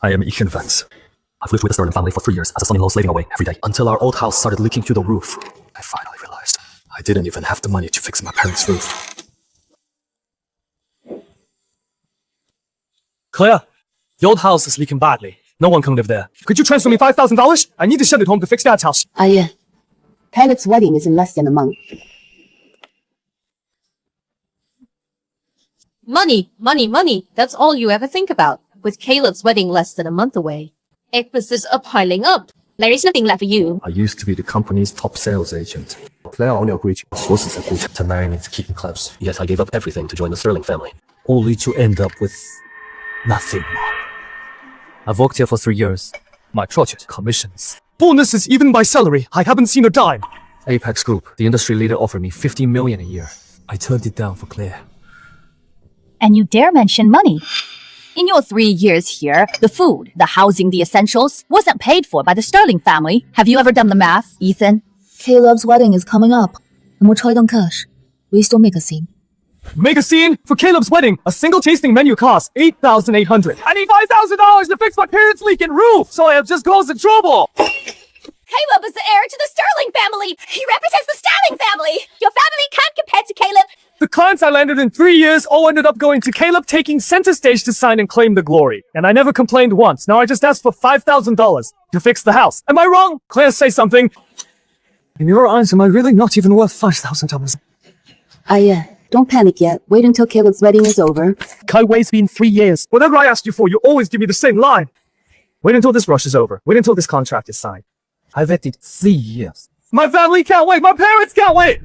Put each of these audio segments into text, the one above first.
I am Shen Yan. I've lived with the Sterling family for 3 years as a son-in-law, slaving away every day until our old house started leaking through the roof. I finally realized I didn't even have the money to fix my parents' roof. Claire, the old house is leaking badly. No one can live there. Could you transfer me $5,000? I need to send it home to fix Dad's house. Yan, Caleb's wedding is in less than a month. Money, money, money. That's all you ever think about. With Caleb's wedding less than a month away, expenses are piling up. There is nothing left for you. I used to be the company's top sales agent. Claire only agreed to marry me to keep me close. Yet I gave up everything to join the Sterling family, only to end up with nothing more. I've worked here for 3 years. My project, commissions, bonuses, even my salary. I haven't seen a dime. Apex Group, the industry leader, offered me $50 million a year. I turned it down for Claire. And you dare mention money? In your 3 years here, the food, the housing, the essentials wasn't paid for by the Sterling family. Have you ever done the math, Ethan? Caleb's wedding is coming up, and we're tight on cash. We still make a scene. Make a scene? For Caleb's wedding, a single tasting menu costs $8,800. I need $5,000 to fix my parents' leaking roof, so I have just caused trouble. Caleb is the heir to the Sterling family. He represents the Sterling family. Your family can't compare to Caleb. The clients I landed in 3 years all ended up going to Caleb, taking center stage to sign and claim the glory. And I never complained once. Now I just asked for $5,000 to fix the house. Am I wrong? Claire, say something. In your eyes, am I really not even worth $5,000? Yan, don't panic yet. Wait until Caleb's wedding is over. Kai Wei's been 3 years. Whatever I asked you for, you always give me the same line. Wait until this rush is over. Wait until this contract is signed. I've waited 3 years. My family can't wait. My parents can't wait.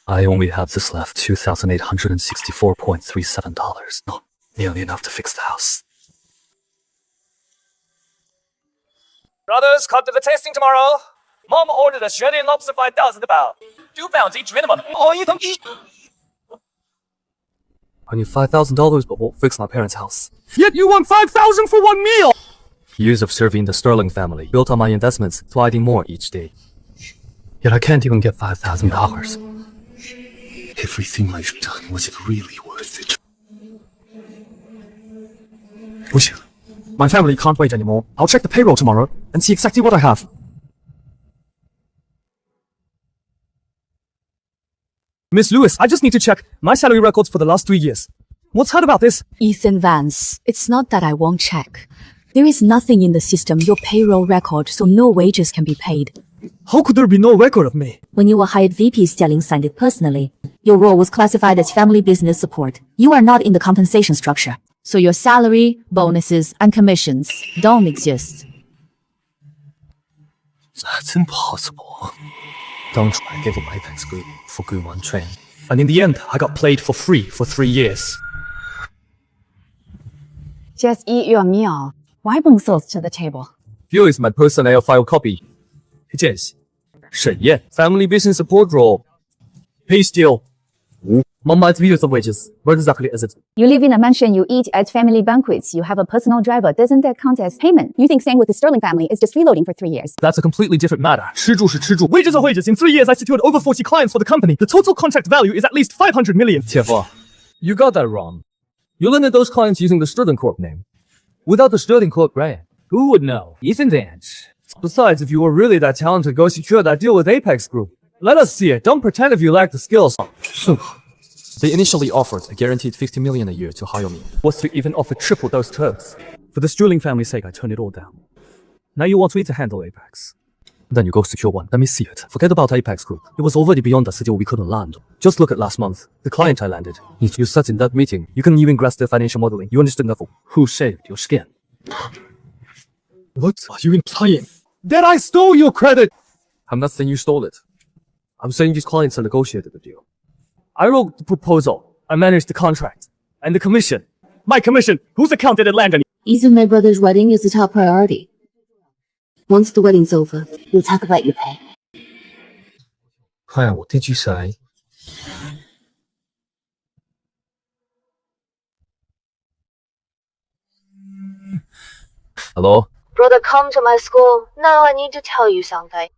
I only have this left, $2,864.37. Not nearly enough to fix the house. Brothers, come to the tasting tomorrow. Mom ordered a shredded lobster 5,000 pound. 2 pounds each minimum. I need $5,000 but won't fix my parents' house. Yet you want $5,000 for 1 meal! Years of serving the Sterling family built on my investments, providing more each day. Yet I can't even get $5,000. Everything I've done, was it really worth it? 不行. My family can't wait anymore. I'll check the payroll tomorrow and see exactly what I have. Miss Lewis, I just need to check my salary records for the last 3 years. What's hard about this? Ethan Vance, it's not that I won't check. There is nothing in the system, your payroll record, so no wages can be paid. How could there be no record of me? When you were hired, VP Sterling signed it personally. Your role was classified as family business support. You are not in the compensation structure. So your salary, bonuses, and commissions don't exist. That's impossible. Don't try to give up Apex Group for Guman Train. And in the end, I got played for free for 3 years. Just eat your meal. Why bring salt to the table? Here is my personnel file copy. Yes. Shen Yan, family business support role. Pay scale. Mom might view some wages. What exactly is it? You live in a mansion, you eat at family banquets, you have a personal driver. Doesn't that count as payment? You think staying with the Sterling family is just freeloading for 3 years? That's a completely different matter. 吃住是吃住. Wages are wages. In 3 years, I secured over 40 clients for the company. The total contract value is at least 500 million. 铁夫, you got that wrong. You landed those clients using the Sterling Corp name. Without the Sterling Corp brand, who would know? Ethan Vance. Besides, if you were really that talented, go secure that deal with Apex Group. Let us see it. Don't pretend if you lack the skills. They initially offered a guaranteed $50 million a year to hire me. Was to even offer triple those terms. For the Sterling family's sake, I turned it all down. Now you want me to handle Apex. Then you go secure one. Let me see it. Forget about Apex Group. It was already beyond the city we couldn't land. Just look at last month. The client I landed. You sat in that meeting. You couldn't even grasp their financial modeling. You understood nothing. Who shaved your skin? What are you implying? That I stole your credit! I'm not saying you stole it. I'm saying these clients have negotiated the deal. I wrote the proposal. I managed the contract. And the commission. My commission! Whose account did it land on? Ethan, my brother's wedding is the top priority. Once the wedding's over, we'll talk about your pay. Claire, what did you say? Hello? Brother, come to my school. Now I need to tell you something.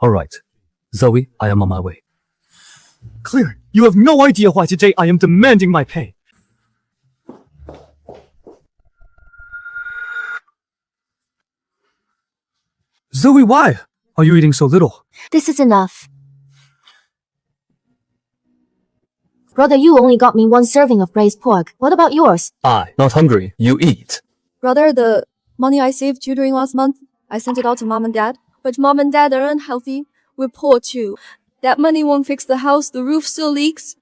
Alright. Zoe, I am on my way. Claire, you have no idea why today I am demanding my pay. Zoe, why are you eating so little? This is enough. Brother, you only got me 1 serving of braised pork. What about yours? Not hungry. You eat. Brother, the money I saved during last month, I sent it out to mom and dad. But mom and dad are unhealthy. We're poor too. That money won't fix the house. The roof still leaks.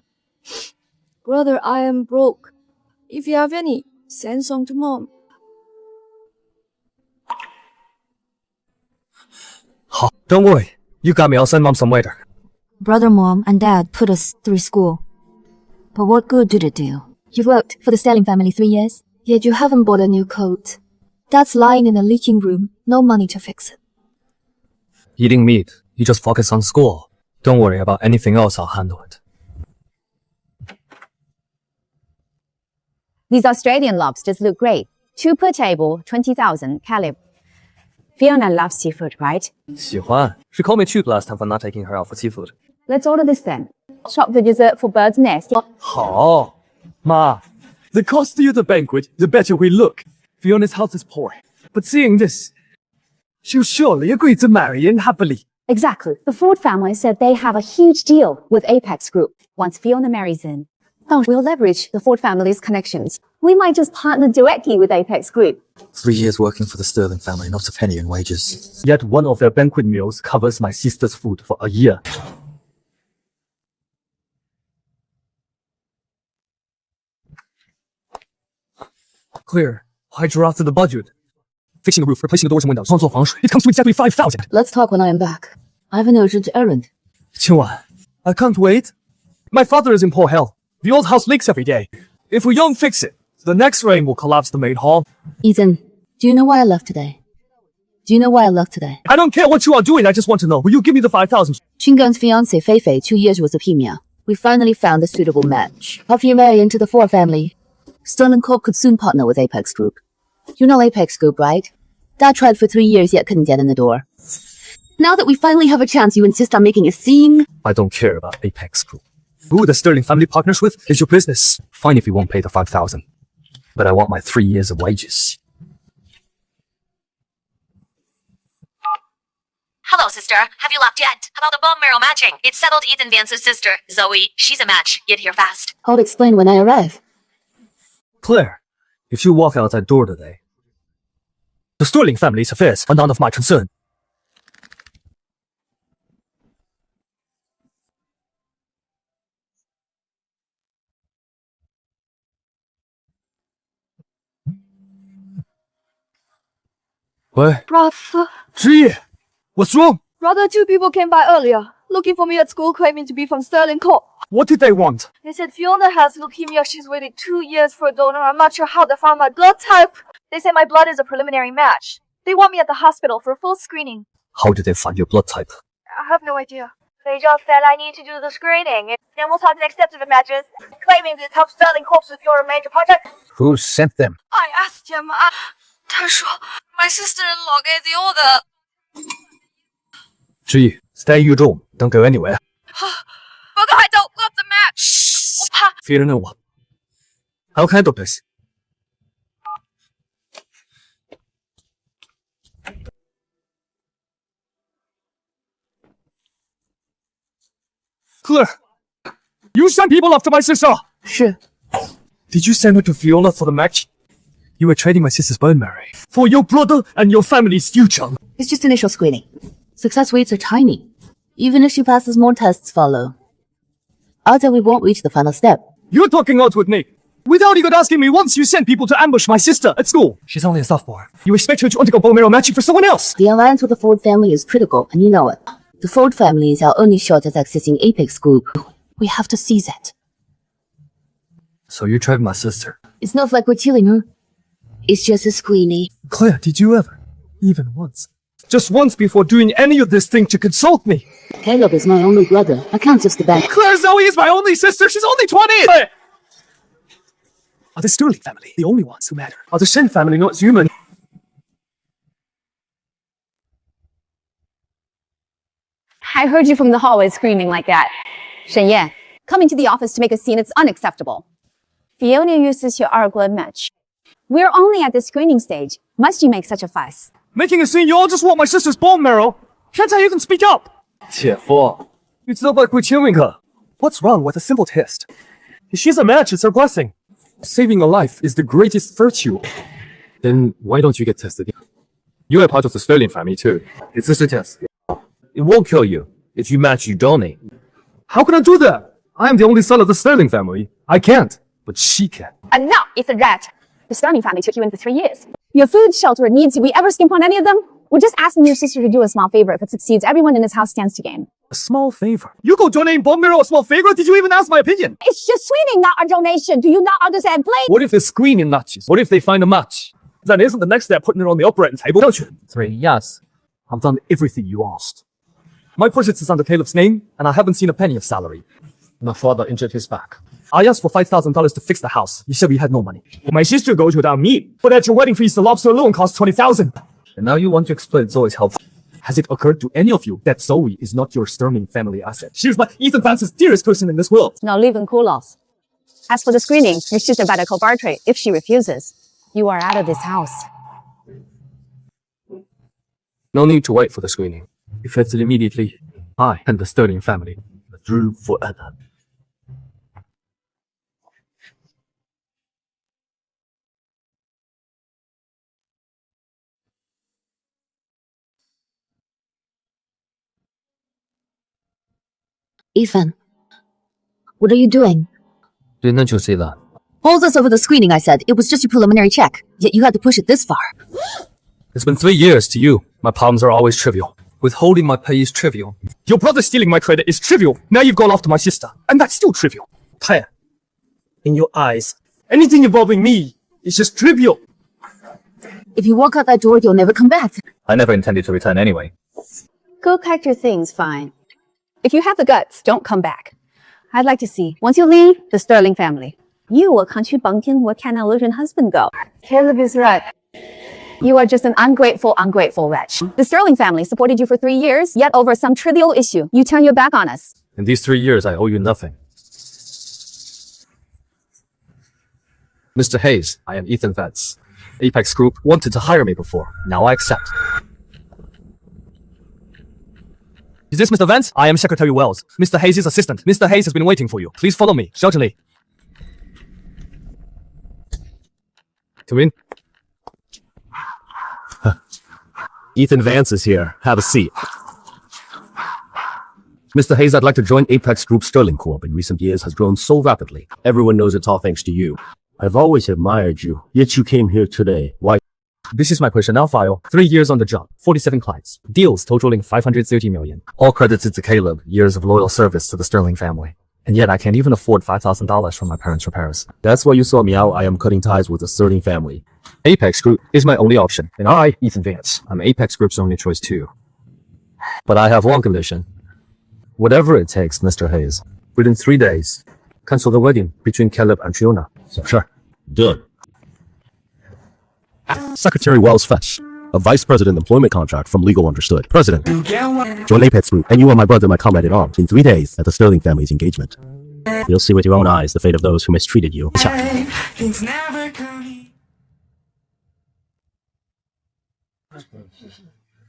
Brother, I am broke. If you have any, send some to mom. Don't worry. You got me. I'll send mom some later. Brother, mom, and dad put us through school. But what good did it do? You've worked for the Sterling family 3 years. Yet you haven't bought a new coat. Dad's lying in a leaking room. No money to fix it. Eating meat. You just focus on school. Don't worry about anything else. I'll handle it. These Australian lobsters look great. 2 per table, 20,000, Caleb. Fiona loves seafood, right? 喜欢. She called me cute last time for not taking her out for seafood. Let's order this then. Shop the dessert for bird's nest. 好. Ma, the costlier the banquet, the better we look. Fiona's health is poor. But seeing this, she'll surely agree to marry in happily. Exactly. The Ford family said they have a huge deal with Apex Group. Once Fiona marries in, we'll leverage the Ford family's connections. We might just partner directly with Apex Group. 3 years working for the Sterling family, not a penny in wages. Yet one of their banquet meals covers my sister's food for a year. Clear. I drafted the budget. Fixing the roof, replacing the doors and windows. 创作防水. It comes to exactly 5,000. Let's talk when I am back. I have an urgent errand. 今晚, I can't wait. My father is in poor health. The old house leaks every day. If we don't fix it, the next rain will collapse the main hall. Ethan, do you know why I left today? Do you know why I left today? I don't care what you are doing, I just want to know. Will you give me the 5,000? Chingan's fiancée Fei Fei 2 years with leukemia. We finally found a suitable match. After you marry into the Ford family, Sterling Corp could soon partner with Apex Group. You know Apex Group, right? Dad tried for 3 years yet couldn't get in the door. Now that we finally have a chance, you insist on making a scene? I don't care about Apex Group. Who the Sterling family partners with is your business. Fine if you won't pay the 5,000. But I want my 3 years of wages. Hello, sister. Have you left yet? About the bone marrow matching. It's settled Ethan Vance's sister, Zoe. She's a match. Get here fast. I'll explain when I arrive. Claire, if you walk out that door today, the Sterling family's affairs are none of my concern. What? Brother. 之夜, what's wrong? Brother, 2 people came by earlier, looking for me at school, claiming to be from Sterling Corp. What did they want? They said Fiona has leukemia. She's waited 2 years for a donor. I'm not sure how they found my blood type. They say my blood is a preliminary match. They want me at the hospital for a full screening. How did they find your blood type? I have no idea. They just said I need to do the screening, and then we'll talk the next steps of the matches. Claiming to help Sterling Corp with your major project. Who sent them? I asked him. 他说 my sister-in-law gave the order. 之夜, stay you room. Don't go anywhere. But I don't love the match. 我怕 Fear no one. I'll handle this. Claire, you sent people after my sister. 是. Did you send her to Fiona for the match? You were trading my sister's bone marrow for your brother and your family's future. It's just initial screening. Success rates are tiny. Even if she passes, more tests follow. Odds are we won't reach the final step. You're talking odds with me. Without even asking me once, you sent people to ambush my sister at school. She's only a sophomore. You expect her to undergo bone marrow matching for someone else? The alliance with the Ford family is critical, and you know it. The Ford family is our only shot at accessing Apex Group. We have to seize it. So you tried my sister. It's not like we're killing her. It's just a screening. Claire, did you ever, even once, just once before doing any of this thing to consult me? Caleb is my only brother. I can't just abandon. Claire Zoe is my only sister. She's only 20. Are the Sterling family the only ones who matter? Are the Shen family not human? I heard you from the hallway screaming like that. Shen Yan, coming to the office to make a scene, it's unacceptable. Fiona uses your argler match. We're only at the screening stage. Must you make such a fuss? Making a scene, you all just want my sister's bone marrow. Can't I even speak up? 姐夫， 你责怪贵亲认可 What's wrong with a simple test? If she's a match, it's her blessing. Saving a life is the greatest virtue. Then why don't you get tested? You are part of the Sterling family too. It's just a test. It won't kill you. If you match, you donate. How can I do that? I am the only son of the Sterling family. I can't, but she can. And now it's a rat. The Sterling family took you in for 3 years. Your food, shelter, and needs, did we ever skimp on any of them? We're just asking your sister to do a small favor. If it succeeds, everyone in this house stands to gain. A small favor. You go donating bone marrow a small favor? Did you even ask my opinion? It's just screaming, not a donation. Do you not understand? Please. What if they're screaming matches? What if they find a match? Then isn't the next step putting her on the operating table? Don't you? 3, yes. I've done everything you asked. My purchase is under Caleb's name, and I haven't seen a penny of salary. My father injured his back. I asked for $5,000 to fix the house. You said we had no money. My sister goes without me, but at your wedding feast, the lobster alone costs $20,000. And now you want to explain Zoe's help. Has it occurred to any of you that Zoe is not your Sterling family asset? She's my Ethan Vance's dearest person in this world. Now leave them cool off. As for the screening, your sister better cooperate. If she refuses, you are out of this house. No need to wait for the screening. Effective immediately. I and the Sterling family withdrew forever. Ethan, what are you doing? Didn't you see that? Hold us over the screening, I said. It was just your preliminary check. Yet you had to push it this far. It's been 3 years to you. My problems are always trivial. Withholding my pay is trivial. Your brother stealing my credit is trivial. Now you've gone after my sister, and that's still trivial. Tan, in your eyes, anything involving me is just trivial. If you walk out that door, you'll never come back. I never intended to return anyway. Go pack your things, fine. If you have the guts, don't come back. I'd like to see, once you leave, the Sterling family. You will come to Bangtian, where can a Lutheran husband go? Caleb is right. You are just an ungrateful wretch. The Sterling family supported you for 3 years, yet over some trivial issue, you turn your back on us. In these 3 years, I owe you nothing. Mr. Hayes, I am Ethan Vance. Apex Group wanted to hire me before. Now I accept. Is this Mr. Vance? I am Secretary Wells, Mr. Hayes' assistant. Mr. Hayes has been waiting for you. Please follow me. Certainly. Come in. Ethan Vance is here. Have a seat. Mr. Hayes, I'd like to join Apex Group Sterling Corp. In recent years has grown so rapidly. Everyone knows it's all thanks to you. I've always admired you, yet you came here today. Why? This is my personnel file. 3 years on the job, 47 clients, deals totaling $530 million. All credited to Caleb, years of loyal service to the Sterling family. And yet I can't even afford $5,000 from my parents' repairs. That's why you saw me out. I am cutting ties with the Sterling family. Apex Group is my only option. And I, Ethan Vance, I'm Apex Group's only choice too. But I have one condition. Whatever it takes, Mr. Hayes, within 3 days, cancel the wedding between Caleb and Fiona. Sure. Done. Secretary Wells Fetch. A vice president employment contract from Legal Understood. President. Join Apex Group, and you are my brother, my comrade in arms, in 3 days at the Sterling family's engagement. You'll see with your own eyes the fate of those who mistreated you.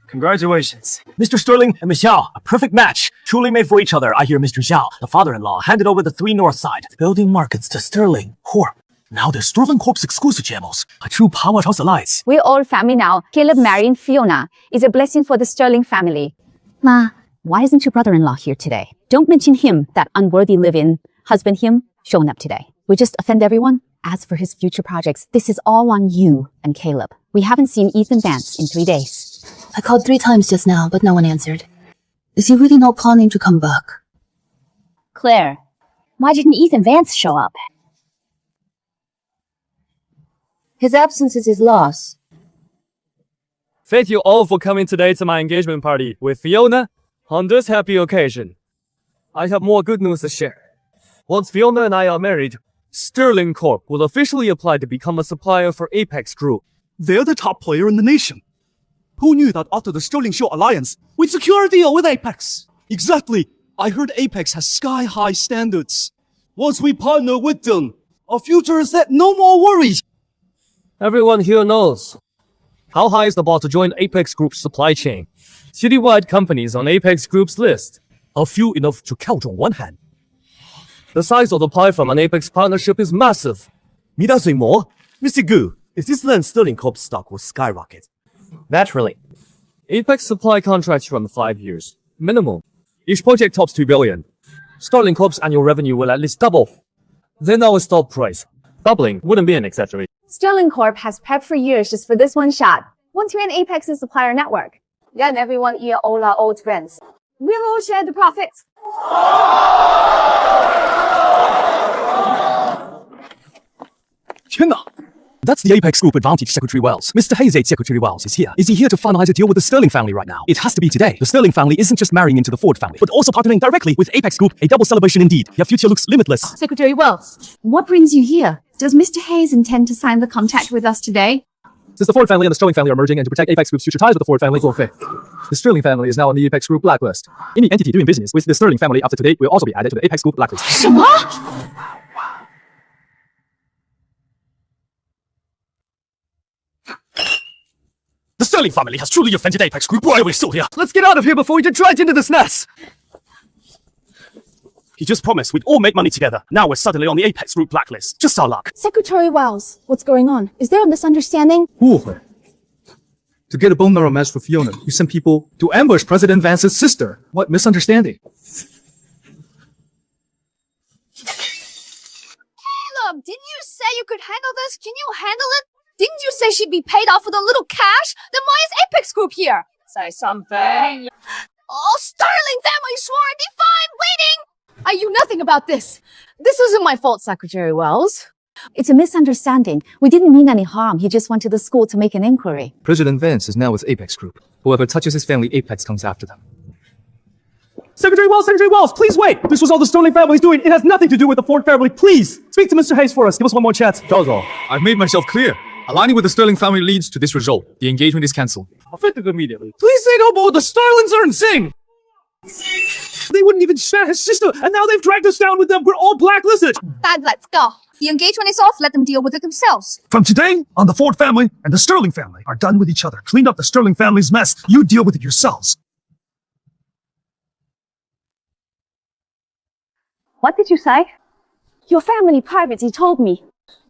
Congratulations. Mr. Sterling and Michelle, a perfect match. Truly made for each other. I hear Mr. Zhao, the father-in-law, handed over the 3 North side, building markets to Sterling Corp. Now they're Sterling Corp's exclusive channels, a true powerhouse alliance. We're all family now. Caleb marrying Fiona is a blessing for the Sterling family. Ma, why isn't your brother-in-law here today? Don't mention him, that unworthy live-in husband him, showing up today. We just offend everyone. As for his future projects, this is all on you and Caleb. We haven't seen Ethan Vance in 3 days. I called 3 times just now, but no one answered. Is he really not planning to come back? Claire, why didn't Ethan Vance show up? His absence is his loss. Thank you all for coming today to my engagement party with Fiona on this happy occasion. I have more good news to share. Once Fiona and I are married, Sterling Corp will officially apply to become a supplier for Apex Group. They're the top player in the nation. Who knew that after the Sterling Show alliance, we'd secure a deal with Apex? Exactly. I heard Apex has sky-high standards. Once we partner with them, our future is set, no more worries. Everyone here knows How high is the bar to join Apex Group's supply chain? Citywide companies on Apex Group's list. A few enough to count on one hand. The size of the pie from an Apex partnership is massive. 米大水魔 Mr. Gu, is this land Sterling Corp stock will skyrocket? Naturally. Apex supply contracts run 5 years. Minimum. Each project tops 2 billion. Sterling Corp's annual revenue will at least double. Then our stock price. Doubling wouldn't be an exaggeration. Sterling Corp has prepped for years just for this one shot. Once you're in Apex's supplier network, then everyone here all our old friends. We'll all share the profits. 天哪 That's the Apex Group advantage, Secretary Wells. Mr. Hayes' aide, Secretary Wells, is here. Is he here to finalize a deal with the Sterling family right now? It has to be today. The Sterling family isn't just marrying into the Ford family, but also partnering directly with Apex Group. A double celebration indeed. Your future looks limitless. Secretary Wells, what brings you here? Does Mr. Hayes intend to sign the contract with us today? Since the Ford family and the Sterling family are merging and to protect Apex Group's future ties with the Ford family, the Sterling family is now on the Apex Group blacklist. Any entity doing business with the Sterling family after today will also be added to the Apex Group blacklist. The Sterling family has truly offended Apex Group. Why are we still here? Let's get out of here before we get dragged into this mess! He just promised we'd all make money together. Now we're suddenly on the Apex Group blacklist. Just our luck. Secretary Wells, what's going on? Is there a misunderstanding? 误会. To get a bone marrow match for Fiona, you sent people to ambush President Vance's sister. What misunderstanding? Caleb, didn't you say you could handle this? Can you handle it? Didn't you say she'd be paid off with a little cash? Then why is Apex Group here? Say something. Oh, Sterling family swore I'd be fine waiting. I knew nothing about this. This isn't my fault, Secretary Wells. It's a misunderstanding. We didn't mean any harm. He just went to the school to make an inquiry. President Vance is now with Apex Group. Whoever touches his family, Apex comes after them. Secretary Wells, please wait! This was all the Sterling family's doing. It has nothing to do with the Ford family. Please, speak to Mr. Hayes for us. Give us one more chance. I've made myself clear. Aligning with the Sterling family leads to this result. The engagement is cancelled. Effective immediately. Please say no more. The Sterlings are insane! They wouldn't even share his sister, and now they've dragged us down with them. We're all blacklisted. Dad, let's go. The engagement is off. Let them deal with it themselves. From today on, the Ford family and the Sterling family are done with each other. Clean up the Sterling family's mess. You deal with it yourselves. What did you say? Your family privately told me.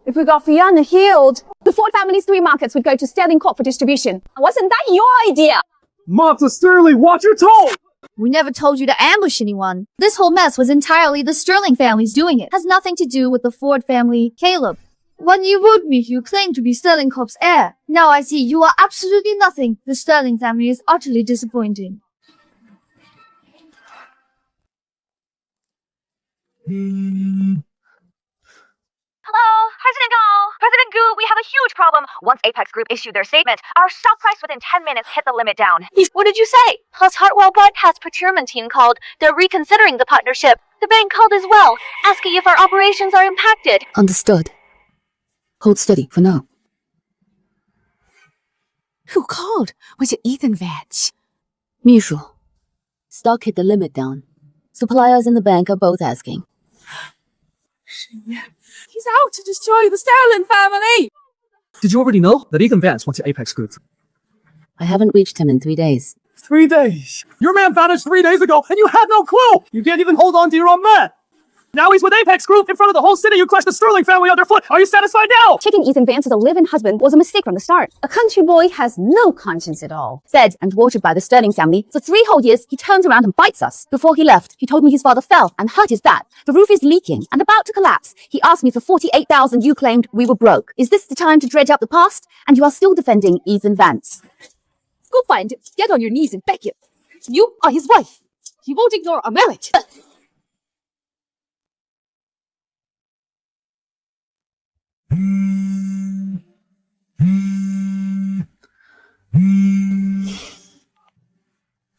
If we got Fiona healed, the Ford family's 3 markets would go to Sterling Corp for distribution. Wasn't that your idea? Martha Sterling, watch your tone! We never told you to ambush anyone. This whole mess was entirely the Sterling family's doing it. Has nothing to do with the Ford family. Caleb, when you wrote me, you claimed to be Sterling Corp's heir. Now I see you are absolutely nothing. The Sterling family is utterly disappointing. Hello, President Gu, we have a huge problem. Once Apex Group issued their statement, our stock price within 10 minutes hit the limit down. What did you say? Plus, Hartwell Broadcast procurement team called. They're reconsidering the partnership. The bank called as well, asking if our operations are impacted. Understood. Hold steady for now. Who called? Was it Ethan Vance? 秘书. Stock hit the limit down. Suppliers and the bank are both asking. Shen Yan. He's out to destroy the Sterling family! Did you already know that Ethan Vance went to Apex Group? I haven't reached him in 3 days. 3 days? Your man vanished 3 days ago, and you had no clue! You can't even hold on to your own man! Now he's with Apex Group in front of the whole city. You crushed the Sterling family underfoot. Are you satisfied now? Taking Ethan Vance as a live-in husband was a mistake from the start. A country boy has no conscience at all. Fed and watered by the Sterling family, for 3 whole years, he turns around and bites us. Before he left, he told me his father fell and hurt his dad. The roof is leaking and about to collapse. He asked me for 48,000 you claimed we were broke. Is this the time to dredge up the past? And you are still defending Ethan Vance. Go find him. Get on your knees and beg him. You are his wife. He won't ignore our marriage.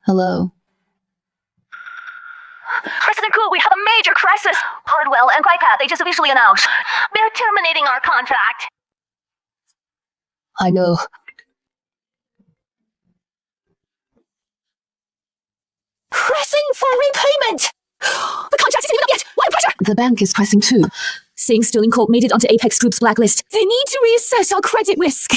Hello. President Gu, we have a major crisis. Hardwell and Kuaipat, they just officially announced they're terminating our contract. I know. Pressing for repayment! The contract isn't even up yet! Why pressure? The bank is pressing too. Saying Sterling Corp made it onto Apex Group's blacklist. They need to reassess our credit risk.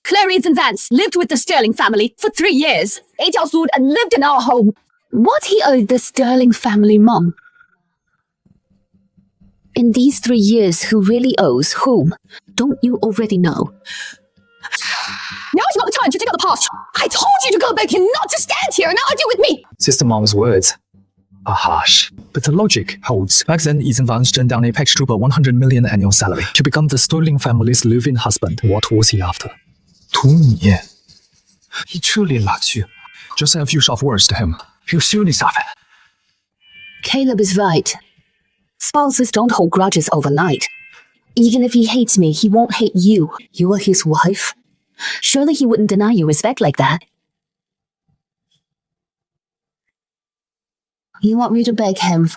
Clarice and Vance lived with the Sterling family for 3 years. Ate our food and lived in our home. What he owed the Sterling family, Mom? In these 3 years, who really owes whom? Don't you already know? Now is not the time to dig up the past. I told you to go back and not to stand here and argue with me. Sister Mom's words are harsh, but the logic holds. Back then, Ethan Vance turned down Apex Group a 100 million annual salary to become the Sterling family's live-in husband. What was he after? 图你. He truly loves you. Just say a few soft words to him. He'll surely soften. Caleb is right. Spouses don't hold grudges overnight. Even if he hates me, he won't hate you. You are his wife. Surely he wouldn't deny you respect like that. You want me to beg him?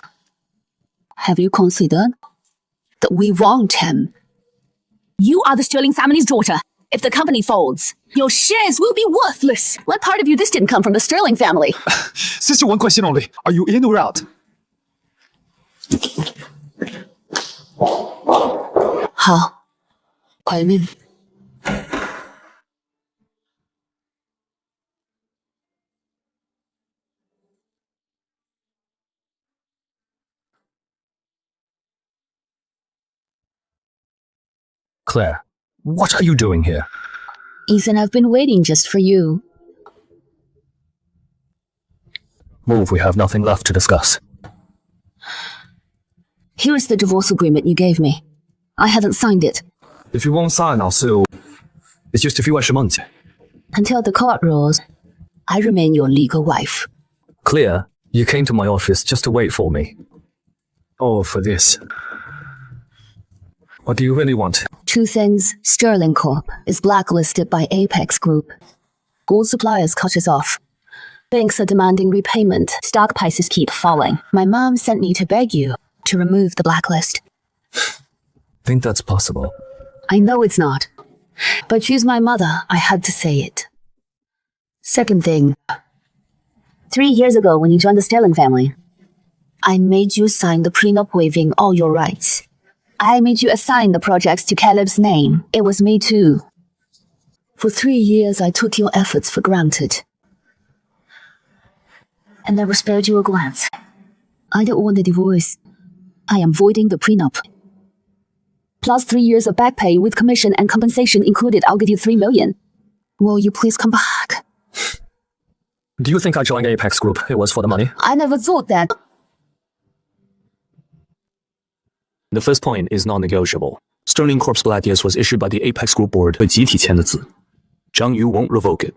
Have you considered that we wronged him? You are the Sterling family's daughter. If the company folds, your shares will be worthless. What part of you this didn't come from the Sterling family? Sister, one question only. Are you in or out? 好，怀孕。Claire, what are you doing here? Ethan, I've been waiting just for you. Move, we have nothing left to discuss. Here's the divorce agreement you gave me. I haven't signed it. If you won't sign, I'll sue. It's just a few extra months. Until the court rules, I remain your legal wife. Claire, you came to my office just to wait for me. Oh, for this. What do you really want? 2 things. Sterling Corp is blacklisted by Apex Group. Gold suppliers cut us off. Banks are demanding repayment. Stock prices keep falling. My mom sent me to beg you to remove the blacklist. Think that's possible? I know it's not. But she's my mother. I had to say it. Second thing. 3 years ago when you joined the Sterling family, I made you sign the prenup waiving all your rights. I made you assign the projects to Caleb's name. It was me too. For 3 years, I took your efforts for granted. And never spared you a glance. I don't want a divorce. I am voiding the prenup. Plus 3 years of back pay with commission and compensation included. I'll give you 3 million. Will you please come back? Do you think I joined Apex Group? It was for the money? I never thought that. The first point is non-negotiable. Sterling Corp's Gladius was issued by the Apex Group board. 被集体签的字. Zhang Yu won't revoke it.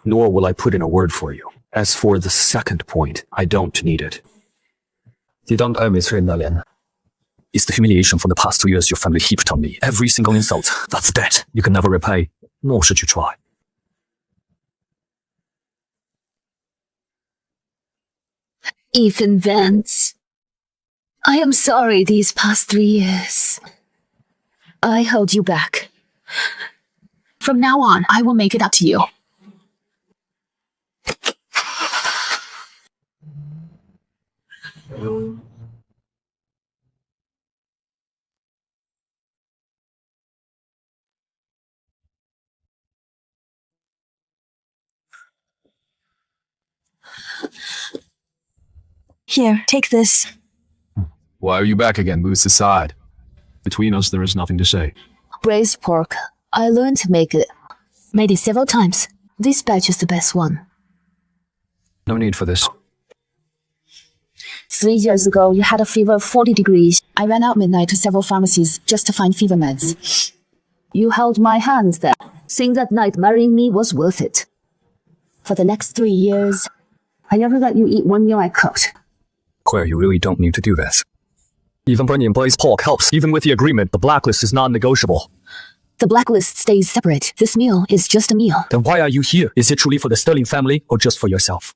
Nor will I put in a word for you. As for the second point, I don't need it. You don't owe me 3 million. It's the humiliation from the past 2 years your family heaped on me. Every single insult. That's debt. You can never repay, nor should you try. Ethan Vance. I am sorry these past 3 years. I held you back. From now on, I will make it up to you. Here, take this. Why are you back again? Moves aside. Between us, there is nothing to say. Braised pork. I learned to make it. Made it several times. This batch is the best one. No need for this. 3 years ago, you had a fever of 40 degrees. I ran out midnight to several pharmacies just to find fever meds. You held my hand then, saying that night marrying me was worth it. For the next 3 years, I never let you eat one meal I cooked. Claire, you really don't need to do this. Even burning braised pork helps. Even with the agreement, the blacklist is non-negotiable. The blacklist stays separate. This meal is just a meal. Then why are you here? Is it truly for the Sterling family or just for yourself?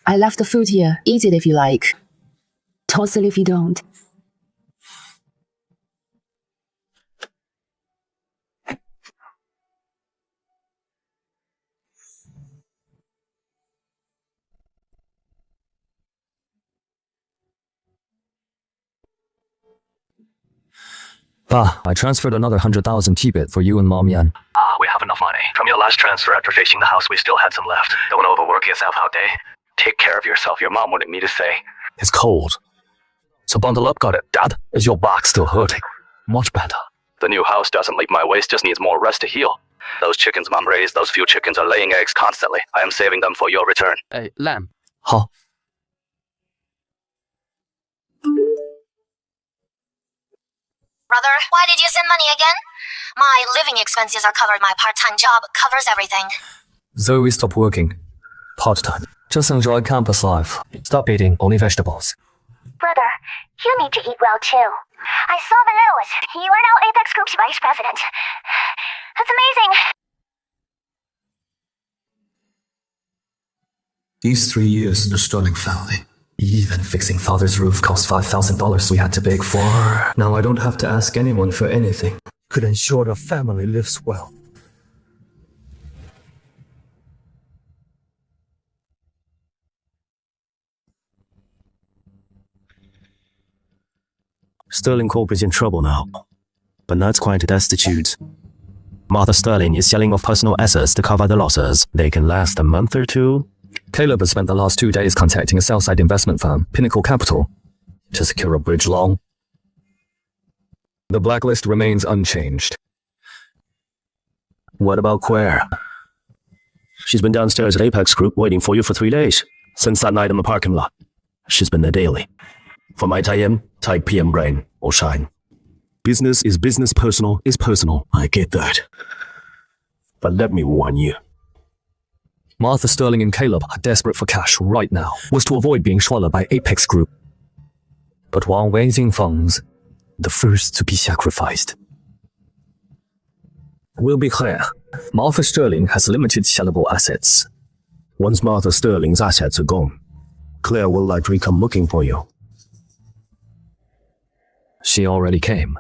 I left the food here. Eat it if you like. Toss it if you don't. I transferred another 100,000 T-bit for you and Mom Yan. We have enough money. From your last transfer after fixing the house, we still had some left. Don't overwork yourself out there. Take care of yourself, your mom wanted me to say. It's cold. So bundle up, got it. Dad, is your back still hurting? Much better. The new house doesn't leave my waist, just needs more rest to heal. Those chickens Mom raised, those few chickens are laying eggs constantly. I am saving them for your return. Hey, Lamb. Huh? Brother, why did you send money again? My living expenses are covered. My part-time job covers everything. Zoe stopped working. Part-time. Just enjoy campus life. Stop eating only vegetables. Brother, you need to eat well too. I saw the news. You are now Apex Group's vice president. That's amazing. These 3 years in the Sterling family. Even fixing father's roof cost $5,000 we had to beg for. Now I don't have to ask anyone for anything. Could ensure the family lives well. Sterling Corp is in trouble now, but that's quite destitute. Martha Sterling is selling off personal assets to cover the losses. They can last a month or two. Caleb has spent the last 2 days contacting a sell-side investment firm, Pinnacle Capital, to secure a bridge loan. The blacklist remains unchanged. What about Claire? She's been downstairs at Apex Group waiting for you for 3 days. Since that night in the parking lot. She's been there daily. For my time, type PM brain or shine. Business is business, personal is personal. I get that. But let me warn you. Martha Sterling and Caleb are desperate for cash right now, was to avoid being swallowed by Apex Group. But while raising funds, the first to be sacrificed. We'll be clear. Martha Sterling has limited sellable assets. Once Martha Sterling's assets are gone, Claire will likely come looking for you. She already came.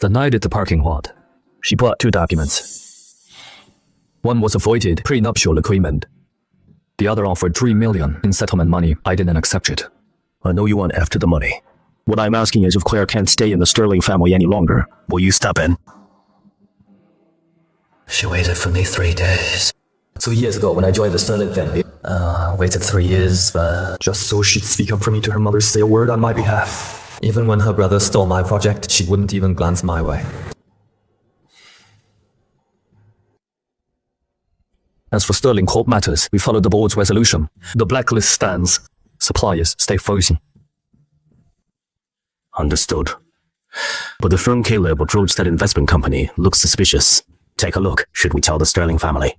The night at the parking lot, she brought 2 documents. One was a voided prenuptial agreement. The other offered $3 million in settlement money. I didn't accept it. I know you want after the money. What I'm asking is if Claire can't stay in the Sterling family any longer, will you step in? She waited for me 3 days. 2 years ago when I joined the Sterling family. Waited 3 years, but just so she'd speak up for me to her mother, say a word on my behalf. Even when her brother stole my project, she wouldn't even glance my way. As for Sterling Corp matters, we followed the board's resolution. The blacklist stands. Suppliers stay frozen. Understood. But the firm Caleb approached that investment company looks suspicious. Take a look. Should we tell the Sterling family?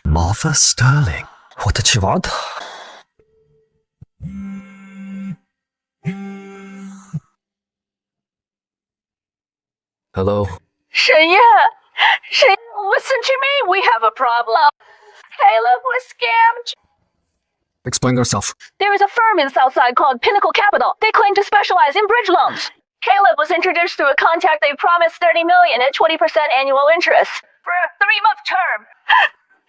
Martha Sterling. What did she want? Hello? Shen Yan! Listen to me, we have a problem. Caleb was scammed. Explain yourself. There is a firm in Southside called Pinnacle Capital. They claim to specialize in bridge loans. Caleb was introduced through a contact. They promised $30 million at 20% annual interest for a 3-month term.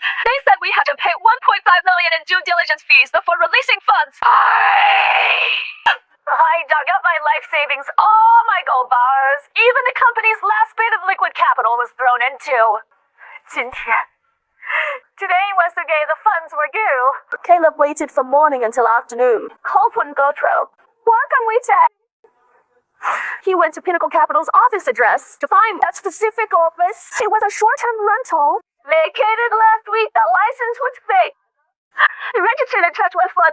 They said we had to pay $1.5 million in due diligence fees before releasing funds. I dug up my life savings, all my gold bars. Even the company's last bit of liquid capital was thrown into. Today was the day the funds were due. Caleb waited from morning until afternoon. Hope wouldn't go through. What can we say? He went to Pinnacle Capital's office address to find that specific office. It was a short-term rental. Vacated last week. The license was fake. Registered in touch with what?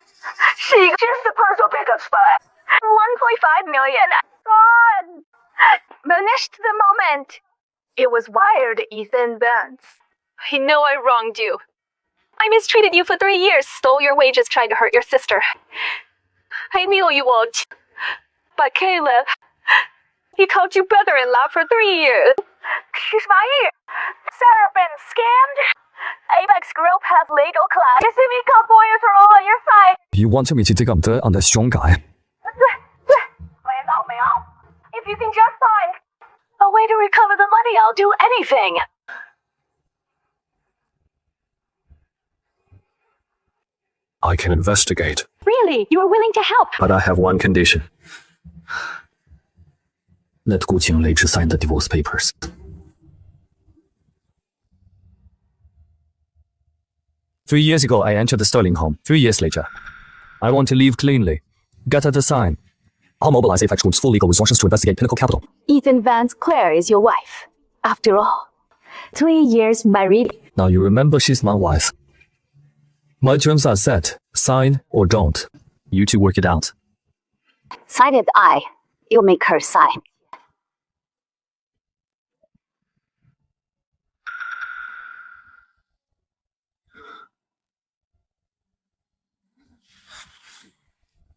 She just a parcel pickup spot. 1.5 million. God. Vanished the moment. It was wired to Ethan Burns. I know I wronged you. I mistreated you for 3 years, stole your wages, tried to hurt your sister. I knew you would. But Caleb, he called you brother-in-law for 3 years. She's my ear. Sarah been scammed. Apex Group has legal class. You see me cowboys are all on your side. You wanted me to dig up dirt on this young guy. My thing. I can investigate, Really? You are willing to help? but I have one condition. Let Gu Qinglei sign the divorce papers. Three years ago, I entered the Sterling home. 3 years later, I want to leave cleanly. Get her to sign. I'll mobilize Apex Group's full legal resources to investigate Pinnacle Capital. Ethan Vance Claire is your wife. After all, 3 years married. Now you remember she's my wife. My terms are set. Sign or don't. You two work it out. Sign it you'll make her sign.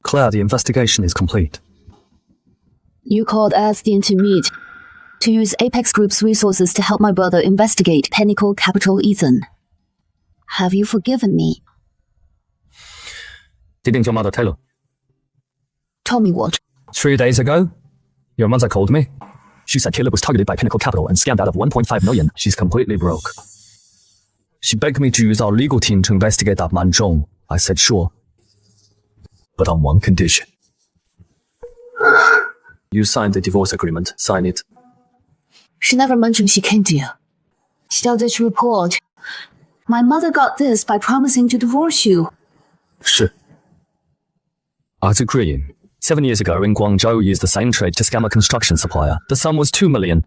Claire, the investigation is complete. You called Astin to meet, to use Apex Group's resources to help my brother investigate Pinnacle Capital, Ethan. Have you forgiven me? Didn't your mother tell you? Tell me what? 3 days ago, your mother called me. She said Caleb was targeted by Pinnacle Capital and scammed out of 1.5 million. She's completely broke. She begged me to use our legal team to investigate that man Zhong. I said sure. But on one condition. You signed the divorce agreement. Sign it. She never mentioned she came to you. She told us to report. My mother got this by promising to divorce you. 是. Arthur Korean. 7 years ago in Guangzhou used the same trade to scam a construction supplier. The sum was 2 million.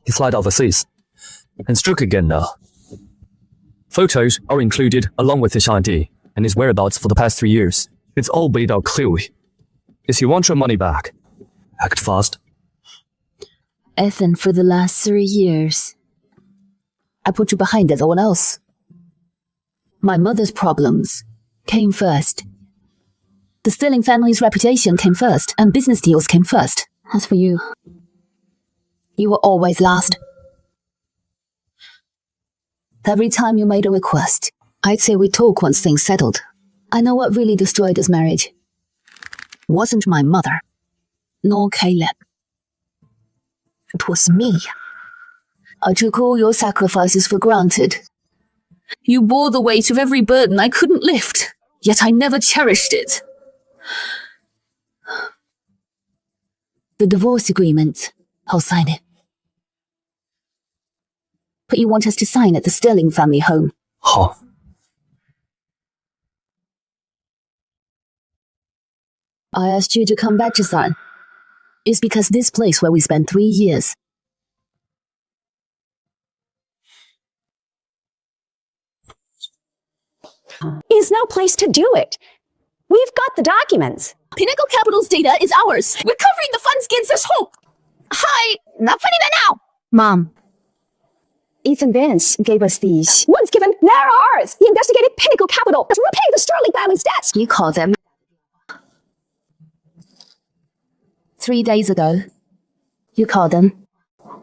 He fled overseas. And struck again now. Photos are included along with his ID and his whereabouts for the past 3 years. It's all laid out clearly. If you want your money back, act fast. Ethan, for the last 3 years, I put you behind everyone else. My mother's problems came first. The Sterling family's reputation came first, and business deals came first. As for you, you were always last. Every time you made a request, I'd say we talk once things settled. I know what really destroyed this marriage. Wasn't my mother, nor Caleb. It was me. I took all your sacrifices for granted. You bore the weight of every burden I couldn't lift, yet I never cherished it. The divorce agreement, I'll sign it. But you want us to sign at the Sterling family home. Huh. I asked you to come back to sign. It's because this place where we spent 3 years. Is no place to do it. We've got the documents. Pinnacle Capital's data is ours. We're covering the funds against this hope. Hi, not funny now. Mom. Ethan Vance gave us these. Once given, they're ours. He investigated Pinnacle Capital to repay the Sterling family's debts. You called them. 3 days ago. You called them.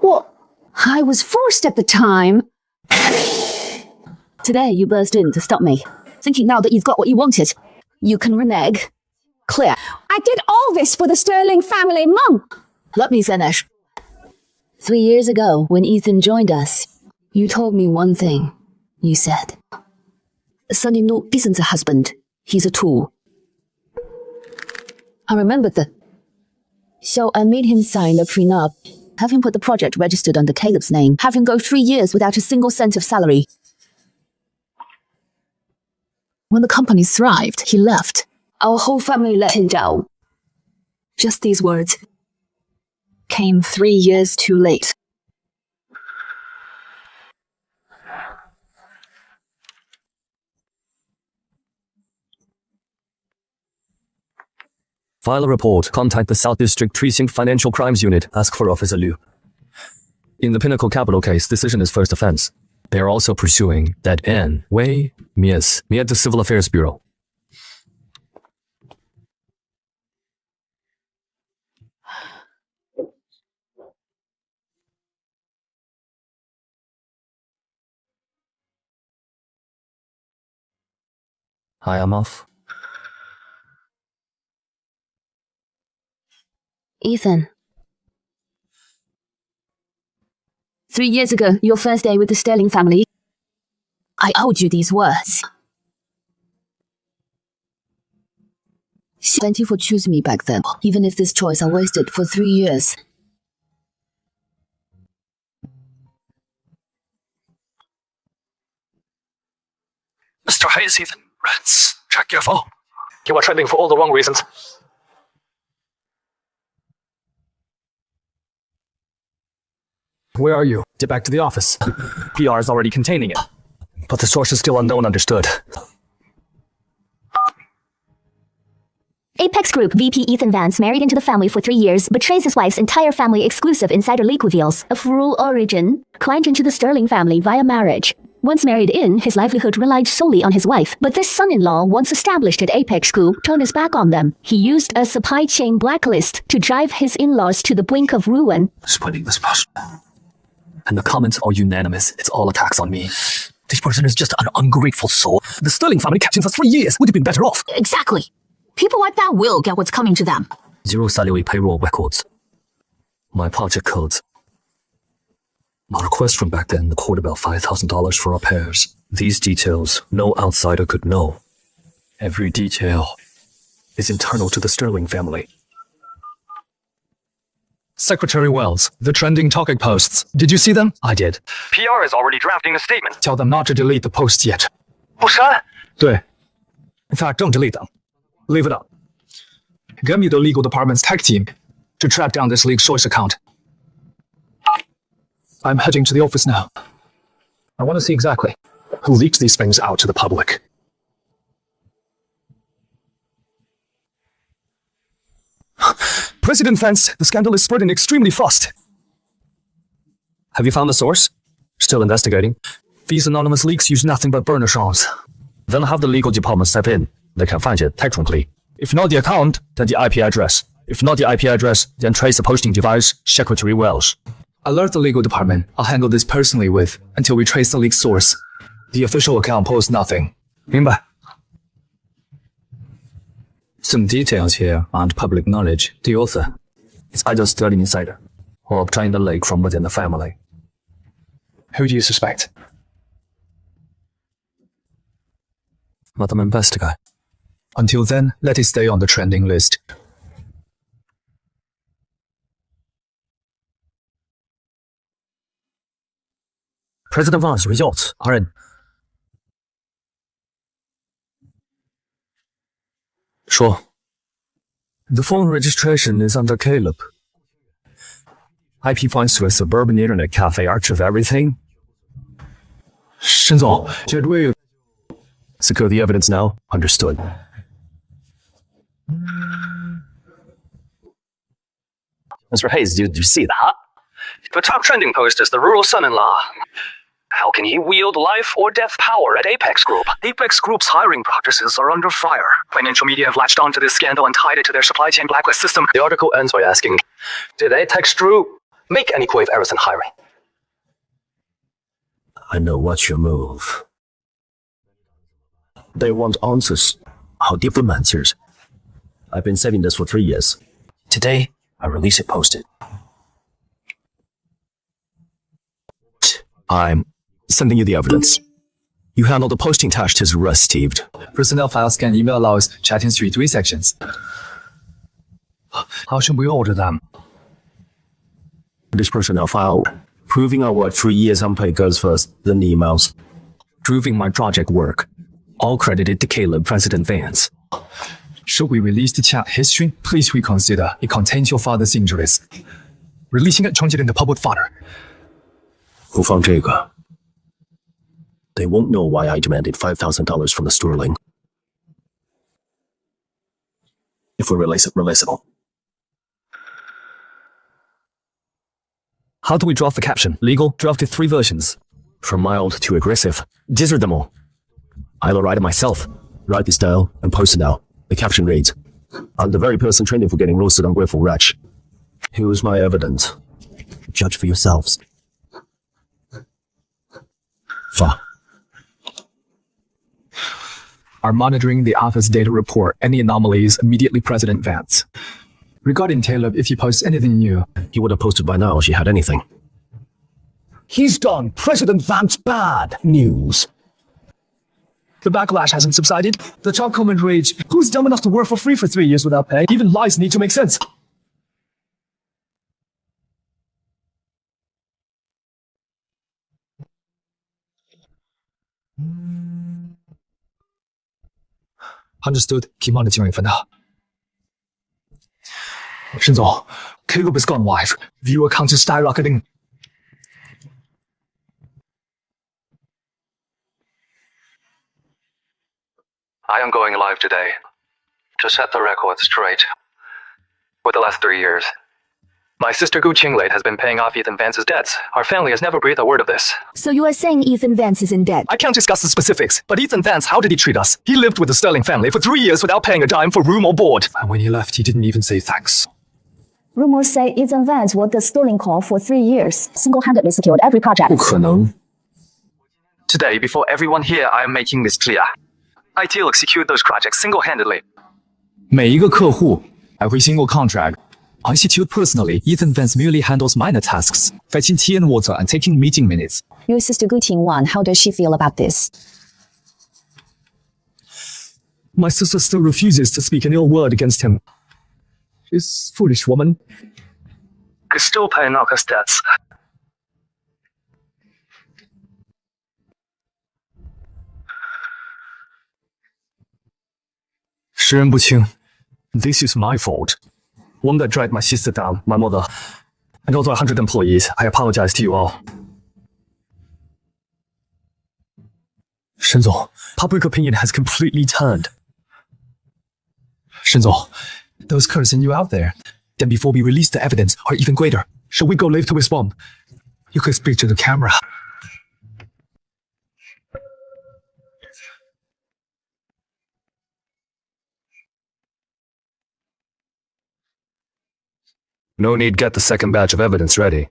Well, I was forced at the time. Today you burst in to stop me, thinking now that you've got what you wanted, you can renege. Claire. I did all this for the Sterling family, Mom. Let me finish. 3 years ago, when Ethan joined us, you told me one thing. You said, son-in-law isn't a husband, he's a tool. I remembered that. So I made him sign a prenup, have him put the project registered under Caleb's name, have him go 3 years without a single cent of salary. When the company thrived, he left. Our whole family let him down. Just these words came 3 years too late. File a report. Contact the South District Precinct Financial Crimes Unit. Ask for Officer Liu. In the Pinnacle Capital case, decision is first offense. They are also pursuing that N. Wei Mies at the Civil Affairs Bureau. Hi, I'm off. Ethan. 3 years ago, your first day with the Sterling family, I owed you these words. Thank you for choosing me back then, even if this choice I wasted for 3 years. Mr. Hayes, Ethan. Rats, check your phone. You are trending for all the wrong reasons. Where are you? Get back to the office. PR is already containing it. But the source is still unknown, understood. Apex Group VP Ethan Vance married into the family for 3 years, betrays his wife's entire family. Exclusive insider leak reveals. Of rural origin, climbed into the Sterling family via marriage. Once married in, his livelihood relied solely on his wife. But this son-in-law, once established at Apex Group, turned his back on them. He used a supply chain blacklist to drive his in-laws to the brink of ruin. Spreading this passion. And the comments are unanimous. It's all attacks on me. This person is just an ungrateful soul. The Sterling family kept him for 3 years. Would have been better off. Exactly. People like that will get what's coming to them. Zero salary payroll records. My project codes. My request from back then, the court about $5,000 for repairs. These details, no outsider could know. Every detail is internal to the Sterling family. Secretary Wells, the trending topic posts. Did you see them? I did. PR is already drafting a statement. Tell them not to delete the posts yet. 不删? 对. In fact, don't delete them. Leave it up. Get me the legal department's tech team to track down this leaked source account. I'm heading to the office now. I want to see exactly who leaked these things out to the public. President Vance, the scandal is spreading extremely fast. Have you found the source? Still investigating. These anonymous leaks use nothing but burner phones. Then have the legal department step in. They can find it technically. If not the account, then the IP address. If not the IP address, then trace the posting device, Secretary Wells. Alert the legal department. I'll handle this personally until we trace the leak source. The official account posts nothing. 明白. Some details here aren't public knowledge. The author. It's either Sterling insider or obtaining the leak from within the family. Who do you suspect? Let them investigate. Until then, let it stay on the trending list. President Vance, results are in. 说. The phone registration is under Caleb. IP points to a suburban internet cafe. Archive everything. 沈总, Jed, where Secure the evidence now. Understood. Mr. Hayes, did you see that? The top trending post is the rural son-in-law. How can he wield life or death power at Apex Group? Apex Group's hiring practices are under fire. Financial media have latched onto this scandal and tied it to their supply chain blacklist system. The article ends by asking, did Apex Group make any grave errors in hiring? I know what's your move. They want answers. How different answers. I've been saving this for 3 years. Today, I release it posted. I'm sending you the evidence. You handle the posting task as received. Personnel files can email allows chatting through 3 sections. How should we order them? This personnel file, proving our work 3 years unpaid goes first, then emails. Proving my project work. All credited to Caleb, President Vance. Should we release the chat history? Please reconsider. It contains your father's injuries. Releasing it 冲击了你的 public father. 不放这个 They won't know why I demanded $5,000 from the Sterling. If we release it, release it all. How do we draft the caption? Legal drafted 3 versions. From mild to aggressive. Desert them all. I'll write it myself. Write this down and post it now. The caption reads, I'm the very person trending for getting roasted, ungrateful wretch. Here's my evidence. Judge for yourselves. Fa. Are monitoring the office data report. Any anomalies, immediately President Vance. Regarding Caleb, if he posts anything new, he would have posted by now if he had anything. He's done President Vance bad news. The backlash hasn't subsided. The top comment reads, who's dumb enough to work for free for 3 years without pay? Even lies need to make sense. Understood. Keep monitoring for now. 沈总 ，Caleb has gone live. Viewer count is skyrocketing. I am going live today to set the record straight. For the last 3 years, my sister Gu Qinglei has been paying off Ethan Vance's debts. Our family has never breathed a word of this. So you are saying Ethan Vance is in debt? I can't discuss the specifics, but Ethan Vance, how did he treat us? He lived with the Sterling family for 3 years without paying a dime for room or board. And when he left, he didn't even say thanks. Rumors say Ethan Vance worked at Sterling Corp for 3 years, single-handedly secured every project. 不可能。 Today, before everyone here, I am making this clear. ITL secured those projects single-handedly. 每一个客户 every single contract. I secured personally. Ethan Vance merely handles minor tasks, fetching tea and water and taking meeting minutes. Your sister Gu Qingwan, how does she feel about this? My sister still refuses to speak an ill word against him. She's a foolish woman. Could still paying off his debts. This is my fault. One that dragged my sister down, my mother, and also 100 employees. I apologize to you all. 沈总 public opinion has completely turned. 沈总 those cursing you out there. Then before we release the evidence, or even greater, shall we go live to respond? You could speak to the camera. No need get the second batch of evidence ready.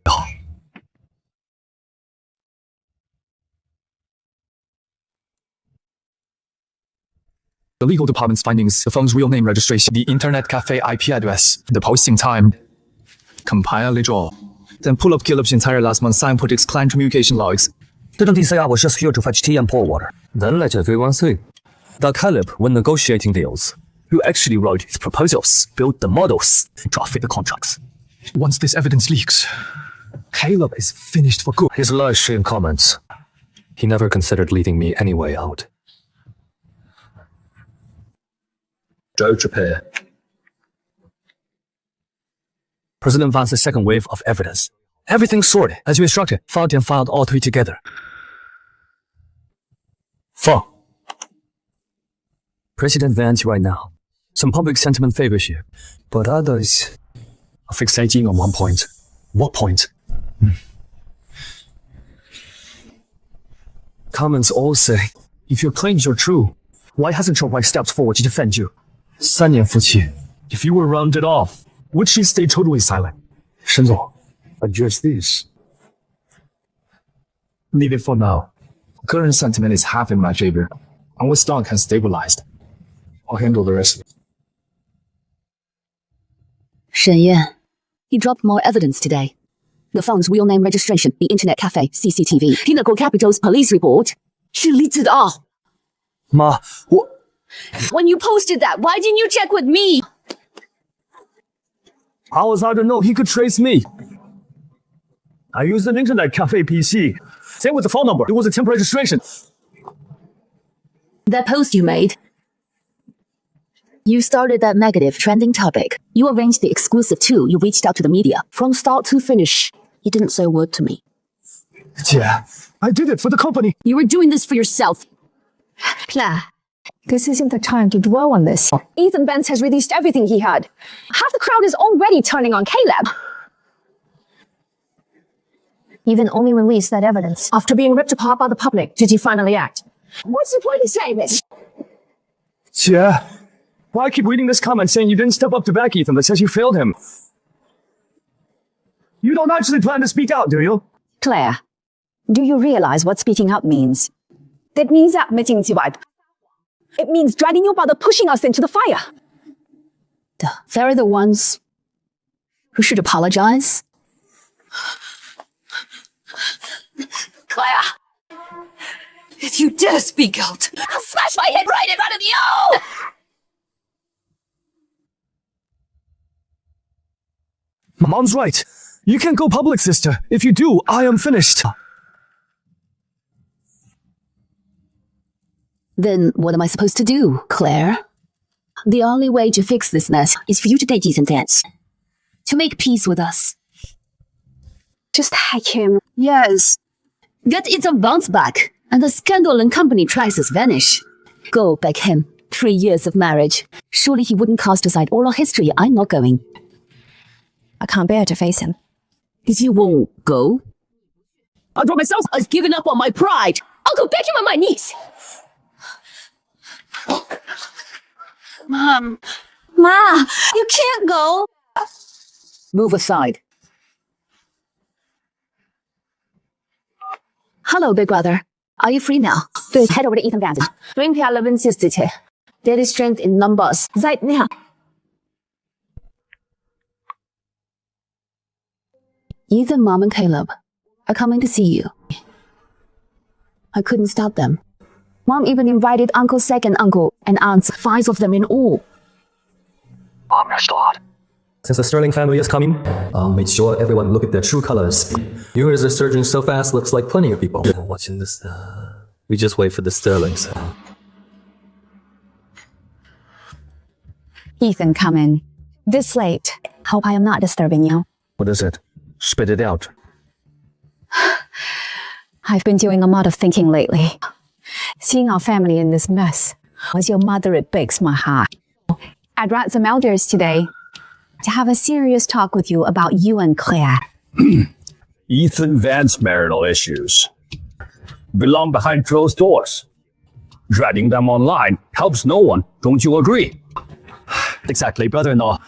The legal department's findings, the phone's real name registration, the internet cafe IP address, the posting time. Compile it all. Then pull up Caleb's entire last month's Signpotics client communication logs. Didn't he say I was just here to fetch tea and pour water? Then let everyone see that Caleb, when negotiating deals, who actually wrote his proposals, built the models, and drafted the contracts. Once this evidence leaks, Caleb is finished for good. His live stream comments. He never considered leaving me any way out. Don't prepare. President Vance's second wave of evidence. Everything sorted, as you instructed. Filed and filed all three together. 4. President Vance right now. Some public sentiment favors you, but others are fixating on one point. What point? Comments all say, if your claims are true, why hasn't your wife stepped forward to defend you? 3年夫妻 If you were rounded off, would she stay totally silent? 沈总 address this. Leave it for now. Current sentiment is half in my favor. Our stock has stabilized. I'll handle the rest. Shen Yan. He dropped more evidence today. The phone's real name registration, the internet cafe, CCTV, Pinnacle Capital's police report. 是离子的啊 妈，我 When you posted that, why didn't you check with me? How was I to know he could trace me? I used an internet cafe PC. Same with the phone number. It was a temp registration. That post you made. You started that negative trending topic. You arranged the exclusive too. You reached out to the media. From start to finish. You didn't say a word to me. Yeah, I did it for the company. You were doing this for yourself. Claire, this isn't the time to dwell on this. Ethan Vance has released everything he had. Half the crowd is already turning on Caleb. Ethan only released that evidence after being ripped apart by the public. Did he finally act? What's the point of saying this? Yeah. Why I keep reading this comment saying you didn't step up to back Ethan that says you failed him? You don't actually plan to speak out, do you? Claire, do you realize what speaking up means? That means admitting to it. It means dragging your brother, pushing us into the fire. They're the ones who should apologize. Claire! If you dare speak out, I'll smash my head right in front of you! Mom's right. You can't go public, sister. If you do, I am finished. Then what am I supposed to do, Claire? The only way to fix this mess is for you to date Ethan Vance. To make peace with us. Just hike him. Yes. Get Ethan Vance back, and the scandal and company crisis vanish. Go back him. 3 years of marriage. Surely he wouldn't cast aside oral history. I'm not going. I can't bear to face him. If you won't go, I told myself I was giving up on my pride. I'll go beg him on my knees. Mom. Ma, you can't go. Move aside. Hello, big brother. Are you free now? 对, head over to Ethan Vance. Bring Pia Levin's sister here. There is strength in numbers. Right now. Ethan, Mom, and Caleb are coming to see you. I couldn't stop them. Mom even invited Uncle, second uncle, and aunts, 5 of them in all. Understood. Since the Sterling family is coming, I'll make sure everyone look at their true colors. You as a surgeon so fast looks like plenty of people. Watching this, we just wait for the Sterlings. Ethan, come in. This late. Hope I am not disturbing you. What is it? Spit it out. I've been doing a lot of thinking lately. Seeing our family in this mess. As your mother, it breaks my heart. I brought some elders today to have a serious talk with you about you and Claire. Ethan Vance's marital issues belong behind closed doors. Dragging them online helps no one. Don't you agree? Exactly, brother-in-law.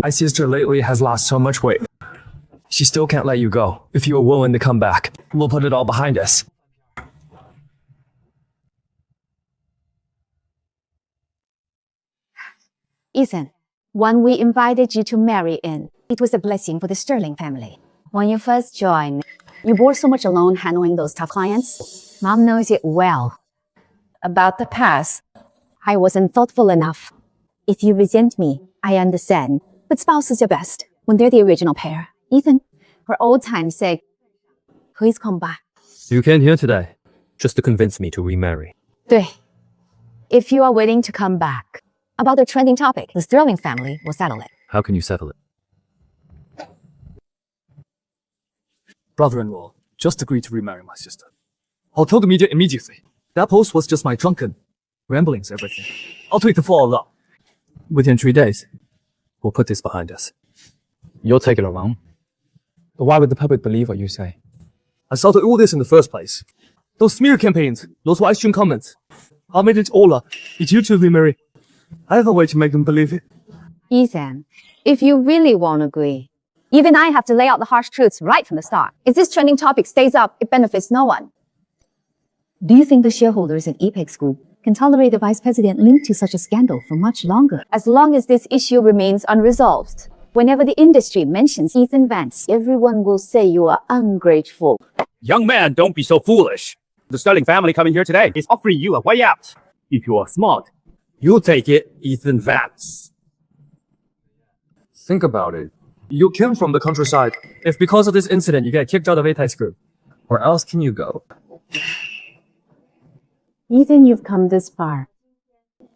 My sister lately has lost so much weight. She still can't let you go. If you are willing to come back, we'll put it all behind us. Ethan, when we invited you to marry in, it was a blessing for the Sterling family. When you first joined, you bore so much alone handling those tough clients. Mom knows it well. About the past, I wasn't thoughtful enough. If you resent me, I understand. But spouses are best when they're the original pair. Ethan, for old time's sake, please come back. You came here today just to convince me to remarry. 对. If you are willing to come back. About the trending topic, the Sterling family will settle it. How can you settle it? Brother-in-law, just agreed to remarry my sister. I'll tell the media immediately. That post was just my drunken ramblings, everything. I'll tweet the fall up. Within 3 days, we'll put this behind us. You'll take it alone? But why would the public believe what you say? I started all this in the first place. Those smear campaigns, those widescreen comments. I made it all up. It's you two remarry. I have a way to make them believe it. Ethan, if you really won't agree, even I have to lay out the harsh truths right from the start. If this trending topic stays up, it benefits no one. Do you think the shareholders at Apex Group can tolerate the vice president linked to such a scandal for much longer? As long as this issue remains unresolved, whenever the industry mentions Ethan Vance, everyone will say you are ungrateful. Young man, don't be so foolish. The Sterling family coming here today is offering you a way out. If you are smart, you'll take it, Ethan Vance. Think about it. You came from the countryside. If because of this incident you get kicked out of Apex Group, where else can you go? Ethan, you've come this far.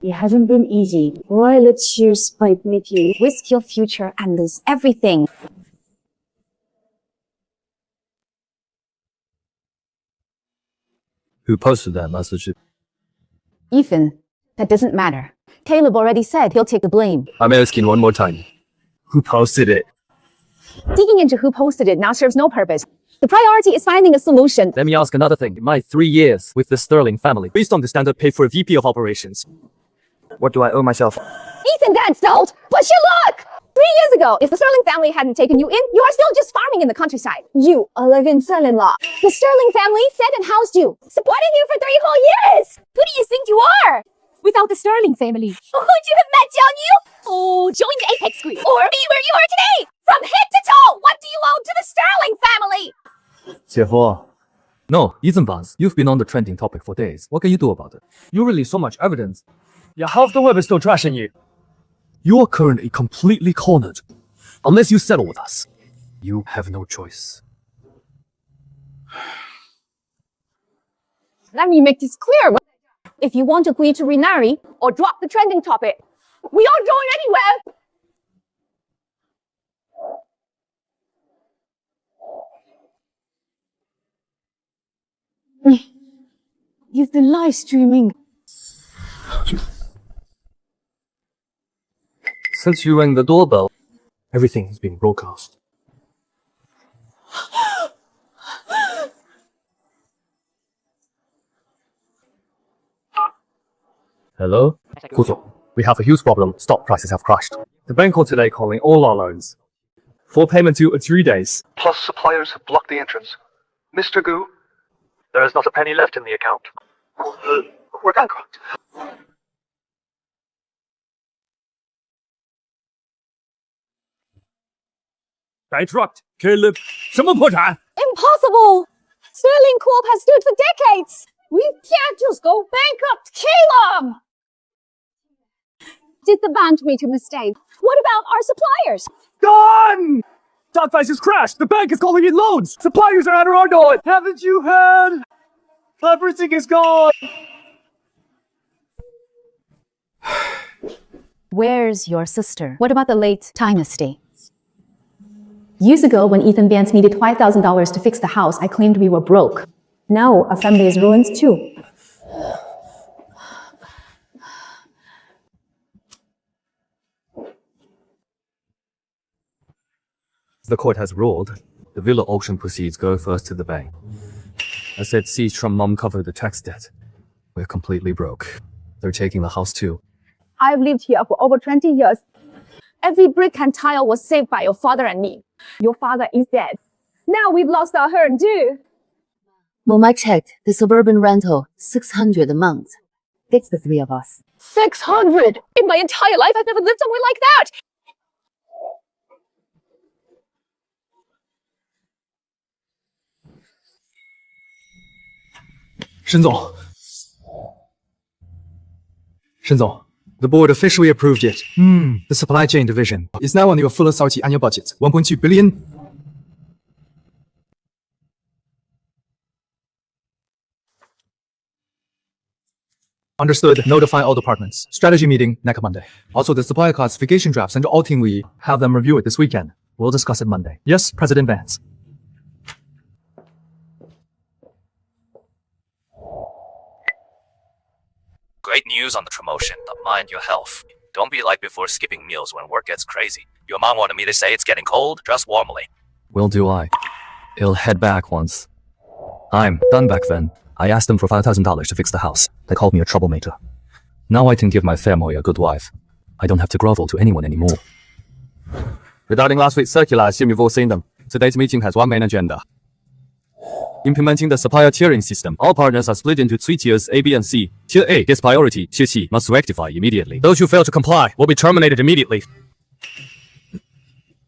It hasn't been easy. Why let sheer spite make you risk your future and lose everything? Who posted that message? Ethan, that doesn't matter. Caleb already said he'll take the blame. I'm asking one more time. Who posted it? Digging into who posted it now serves no purpose. The priority is finding a solution. Let me ask another thing. In my 3 years with the Sterling family, based on the standard pay for a VP of operations, what do I owe myself? Ethan Vance, don't push your luck! 3 years ago, if the Sterling family hadn't taken you in, you are still just farming in the countryside. You, a living son-in-law. The Sterling family fed and housed you, supporting you for 3 whole years! Who do you think you are? Without the Sterling family, would you have met Jiang Yu? Oh, join the Apex Group, or be where you are today! From head to toe, what do you owe to the Sterling family? 姐夫 No, Ethan Vance, you've been on the trending topic for days. What can you do about it? You release so much evidence. Yeah, half the web is still trashing you. You are currently completely cornered. Unless you settle with us, you have no choice. Let me make this clear. If you want to agree to remarry or drop the trending topic, we aren't going anywhere. You've been live streaming. Since you rang the doorbell, everything is being broadcast. Hello? Kuzo, we have a huge problem. Stock prices have crashed. The bank called today calling all our loans. For payment due in 3 days. Plus, suppliers have blocked the entrance. Mr. Gu, there is not a penny left in the account. We're bankrupt. Bankrupt? Caleb, someone put her. Impossible! Sterling Corp has stood for decades. We can't just go bankrupt. Caleb! Did the bank make a mistake? What about our suppliers? Gone! Stock prices crashed. The bank is calling in loans. Suppliers are at our door. Haven't you heard? Everything is gone. Where's your sister? What about the late dynasty? Years ago, when Ethan Vance needed $5,000 to fix the house, I claimed we were broke. Now, our family is ruined too. The court has ruled. The villa auction proceeds go first to the bank. I said Siege from Mom covered the tax debt. We're completely broke. They're taking the house too. I've lived here for over 20 years. Every brick and tile was saved by your father and me. Your father is dead. Now we've lost our herd too. Mom, I checked. The suburban rental, $600 a month. That's the 3 of us. 600! In my entire life, I've never lived somewhere like that! 沈总 the board officially approved it. The supply chain division is now on your full authority annual budget, 1.2 billion. Understood. Notify all departments. Strategy meeting next Monday. Also, the supplier classification drafts and all team we have them review it this weekend. We'll discuss it Monday. Yes, President Vance. Great news on the promotion, but mind your health. Don't be like before skipping meals when work gets crazy. Your mom wanted me to say it's getting cold, dress warmly. Will do I. He'll head back once. I'm done back then. I asked them for $5,000 to fix the house. They called me a troublemaker. Now I can give my family a good wife. I don't have to grovel to anyone anymore. Regarding last week's circular, I assume you've all seen them. Today's meeting has one main agenda. Implementing the supplier tiering system. All partners are split into 3 tiers, A, B, and C. Tier A gets priority. Tier C must rectify immediately. Those who fail to comply will be terminated immediately.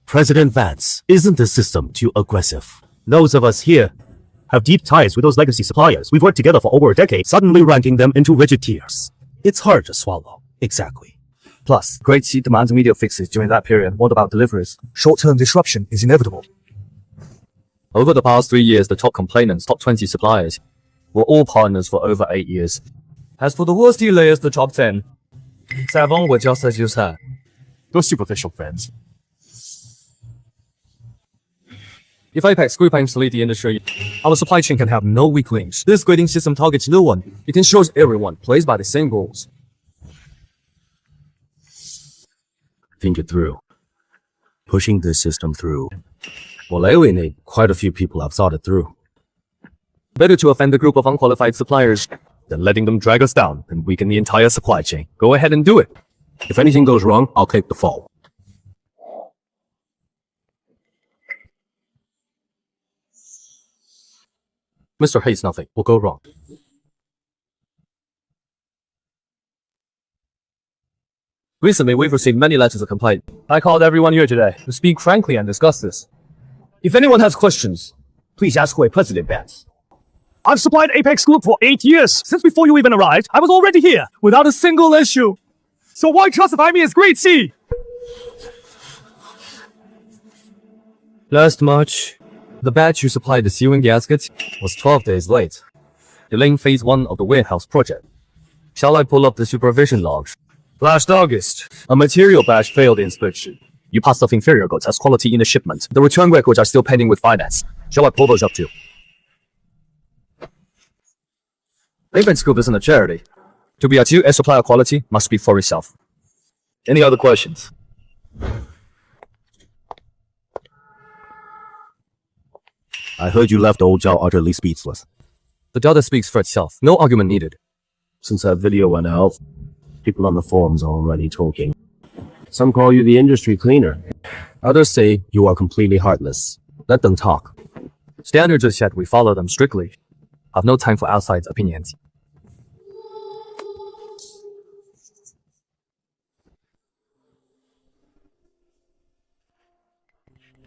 President Vance, isn't the system too aggressive? Those of us here have deep ties with those legacy suppliers. We've worked together for over a decade, suddenly ranking them into rigid tiers. It's hard to swallow. Exactly. Plus, Great Sea demands immediate fixes during that period. What about deliveries? Short-term disruption is inevitable. Over the past 3 years, the top complainants, top 20 suppliers, were all partners for over 8 years. As for the worst delayers, the top 10, 7 were just as you said. Those superficial friends. If Apex Group aims to lead the industry, our supply chain can have no weak links. This grading system targets no one. It ensures everyone plays by the same rules. Think it through. Pushing this system through will alienate quite a few people I've thought it through. Better to offend a group of unqualified suppliers than letting them drag us down and weaken the entire supply chain. Go ahead and do it. If anything goes wrong, I'll take the fall. Mr. Hayes, nothing will go wrong. Recently, we've received many letters of complaint. I called everyone here today to speak frankly and discuss this. If anyone has questions, please ask away President Vance. I've supplied Apex Group for 8 years. Since before you even arrived, I was already here, without a single issue. So why classify me as grade C? Last March, the batch you supplied the sewing gaskets was 12 days late, delaying phase 1 of the warehouse project. Shall I pull up the supervision logs? Last August, a material batch failed inspection. You passed off inferior goods as quality in the shipment. The return records are still pending with finance. Shall I pull those up too? Apex Group isn't a charity. To be at you, a supplier quality must be for yourself. Any other questions? I heard you left old Zhao utterly speechless. The data speaks for itself. No argument needed. Since that video went out, people on the forums are already talking. Some call you the industry cleaner. Others say you are completely heartless. Let them talk. Standards are set, we follow them strictly. I've no time for outside opinions.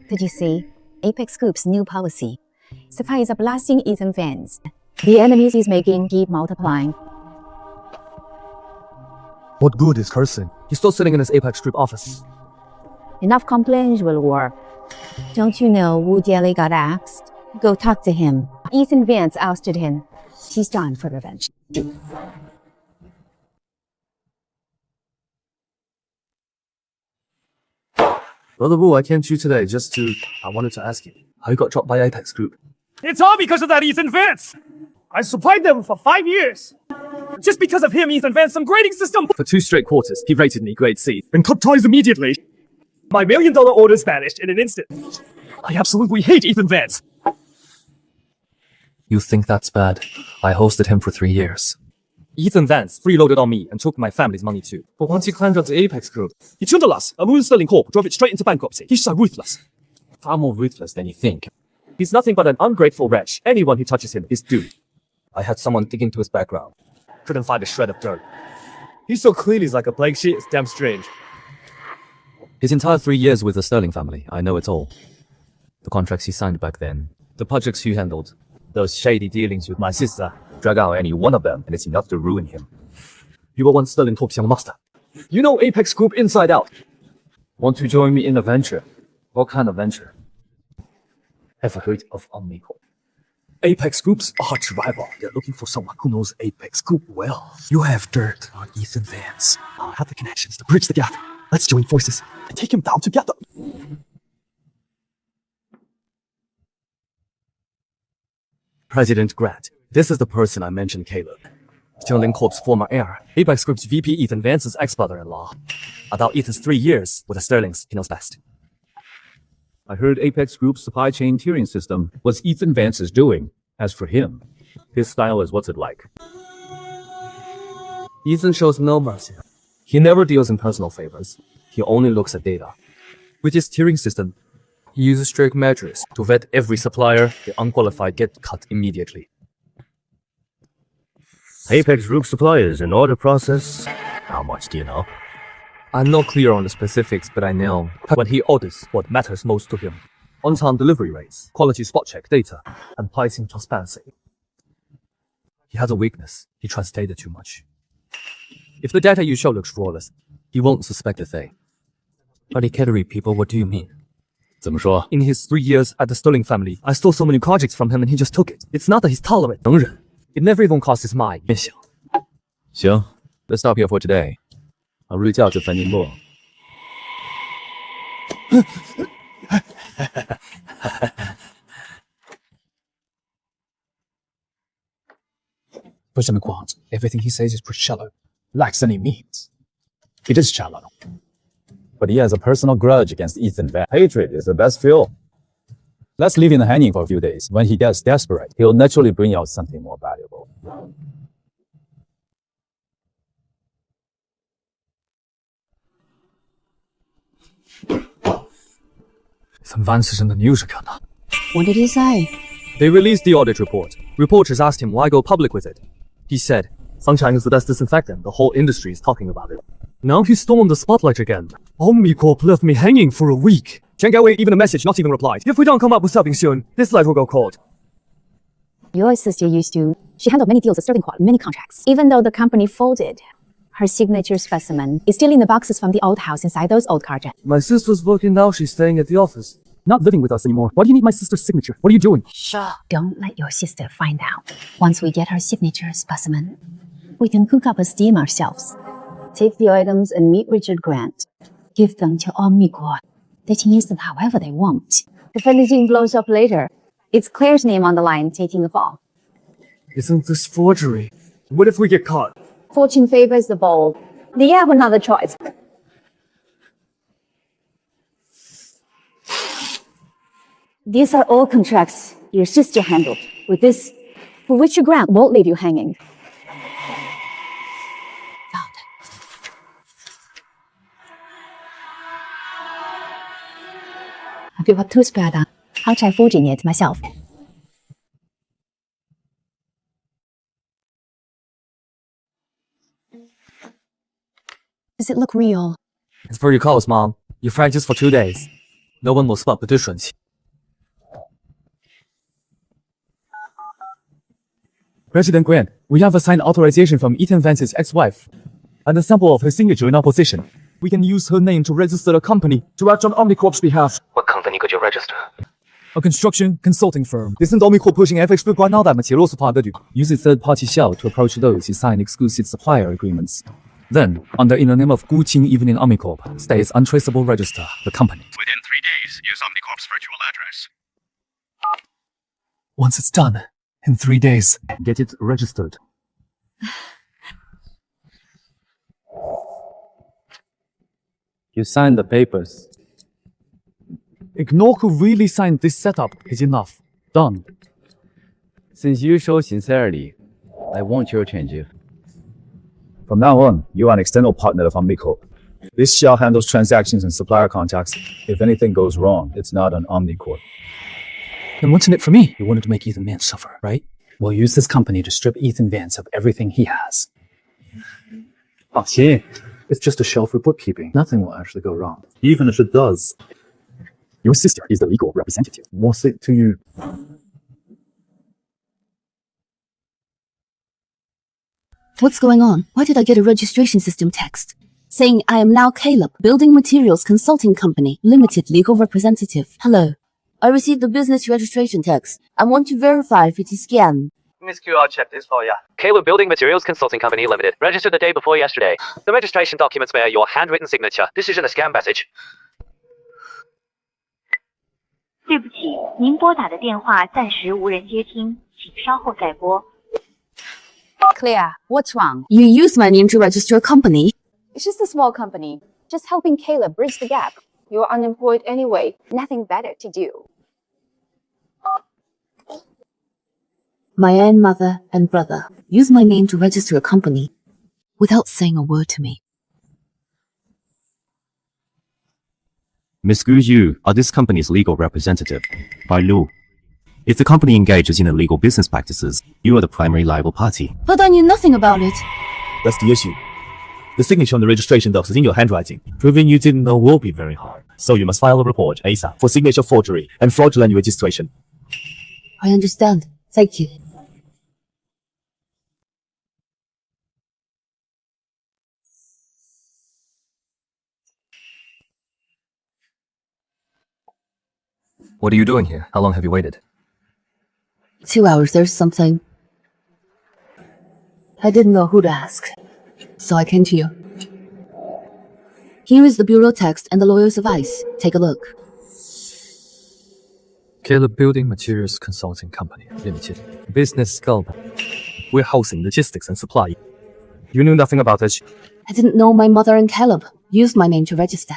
Did you see? Apex Group's new policy. Supply is blasting Ethan Vance. The enemies is making keep multiplying. What good is cursing? He's still sitting in his Apex Group office. Enough complaints will work. Don't you know Wu Jieli got axed? Go talk to him. Ethan Vance ousted him. He's done for revenge. Brother Wu, I came to you today I wanted to ask you, how you got dropped by Apex Group? It's all because of that Ethan Vance! I supplied them for 5 years! Just because of him, Ethan Vance, some grading system! For 2 straight quarters, he rated me grade C. And cut ties immediately. My $1 million orders vanished in an instant. I absolutely hate Ethan Vance. You think that's bad? I hosted him for 3 years. Ethan Vance freeloaded on me and took my family's money too. But once he climbed up to Apex Group, he tuned us. A Moon Sterling Corp drove it straight into bankruptcy. He's so ruthless. Far more ruthless than you think. He's nothing but an ungrateful wretch. Anyone who touches him is doomed. I had someone dig into his background. Couldn't find a shred of dirt. He's so clean, he's like a blank sheet. It's damn strange. His entire 3 years with the Sterling family, I know it all. The contracts he signed back then, the projects he handled, those shady dealings with my sister. Drag out any one of them and it's enough to ruin him. You were once Sterling Corp's young master. You know Apex Group inside out. Want to join me in a venture? What kind of venture? Ever heard of Omnicorp? Apex Group's arch rival. They're looking for someone who knows Apex Group well. You have dirt on Ethan Vance. I'll have the connections to bridge the gap. Let's join forces and take him down together. President Grant, this is the person I mentioned, Caleb. Shengheng Corp's former heir, Apex Group's VP Ethan Vance's ex-brother-in-law. About Ethan's 3 years with the Sterlings, he knows best. I heard Apex Group's supply chain tiering system was Ethan Vance's doing. As for him, his style is what's it like? Ethan shows no mercy. He never deals in personal favors. He only looks at data. With his tiering system, he uses strict measures to vet every supplier. The unqualified get cut immediately. Apex Group suppliers in order process. How much do you know? I'm not clear on the specifics, but I know when he orders what matters most to him. On-time delivery rates, quality spot check data, and pricing transparency. He has a weakness. He trusts data too much. If the data you show looks flawless, he won't suspect a thing. But he can't read people, what do you mean? 怎么说? In his 3 years at the Sterling family, I stole so many projects from him and he just took it. It's not that he's tolerant. 能忍. It never even crossed his mind. 变小. 行, let's stop here for today. I'll reach out to Fanny Moore. President Grant, everything he says is pretty shallow. Lacks any means. It is shallow. But he has a personal grudge against Ethan Vance. Hatred is the best fuel. Let's leave him hanging for a few days. When he gets desperate, he'll naturally bring out something more valuable. Ethan Vance is in the news again. What did he say? They released the audit report. Reporters asked him why go public with it. He said, sunshine is the best disinfectant. The whole industry is talking about it. Now he stormed the spotlight again. Omnicorp left me hanging for a week. Can't get away even a message, not even replied. If we don't come up with something soon, this light will go cold. Your sister used to. She handled many deals at Sterling Corp, many contracts. Even though the company folded, her signature specimen is still in the boxes from the old house inside those old cards. My sister's working now. She's staying at the office. Not living with us anymore. Why do you need my sister's signature? What are you doing? Sure. Don't let your sister find out. Once we get her signature specimen, we can cook up a steam ourselves. Take the items and meet Richard Grant. Give them to Omnicorp. They can use them however they want. If anything blows up later, it's Claire's name on the line taking the fall. Isn't this forgery? What if we get caught? Fortune favors the bold. They have another choice. These are all contracts your sister handled. With this, Richard Grant won't leave you hanging. I feel too bad. I'll try forging it myself. Does it look real? It's per your calls, Mom. You practice for 2 days. No one will spot the difference. President Grant, we have a signed authorization from Ethan Vance's ex-wife and a sample of her signature in our possession. We can use her name to register a company to act on Omnicorp's behalf. What company could you register? A construction consulting firm. Isn't Omnicorp pushing FX Group 关脑袋吗？企罗斯帕格局 Use its third-party shell to approach those who sign exclusive supplier agreements. Then, under in the name of Guqing Evening Omnicorp, states untraceable register the company. Within 3 days, use Omnicorp's virtual address. Once it's done, in 3 days, get it registered. You signed the papers. Ignore who really signed this setup is enough. Done. Since you show sincerity, I won't shortchange you. From now on, you are an external partner of Omnicorp. This shell handles transactions and supplier contacts. If anything goes wrong, it's not on Omnicorp. Then what's in it for me? You wanted to make Ethan Vance suffer, right? We'll use this company to strip Ethan Vance of everything he has. Oh, yeah. It's just a shell for bookkeeping. Nothing will actually go wrong. Even if it does. Your sister is the legal representative. What's it to you? What's going on? Why did I get a registration system text saying I am now Caleb, Building Materials Consulting Company, Limited Legal Representative? Hello. I received the business registration text. I want to verify if it is scam. Miss Q, I'll check this for you. Caleb Building Materials Consulting Company Limited. Registered the day before yesterday. The registration documents bear your handwritten signature. This isn't a scam message. 对不起，您拨打的电话暂时无人接听，请稍后再拨。 Claire, what's wrong? You used my name to register a company. It's just a small company. Just helping Caleb bridge the gap. You're unemployed anyway. Nothing better to do. My own mother and brother used my name to register a company without saying a word to me. Miss Gu, you are this company's legal representative, by law. If the company engages in illegal business practices, you are the primary liable party. But I knew nothing about it. That's the issue. The signature on the registration docs is in your handwriting. Proving you didn't know will be very hard. So you must file a report ASAP for signature forgery and fraudulent registration. I understand. Thank you. What are you doing here? How long have you waited? 2 hours, there's something. I didn't know who to ask, so I came to you. Here is the bureau text and the lawyer's advice. Take a look. Caleb Building Materials Consulting Company Limited. Business scope. Warehousing, logistics, and supply. You knew nothing about it. I didn't know my mother and Caleb used my name to register.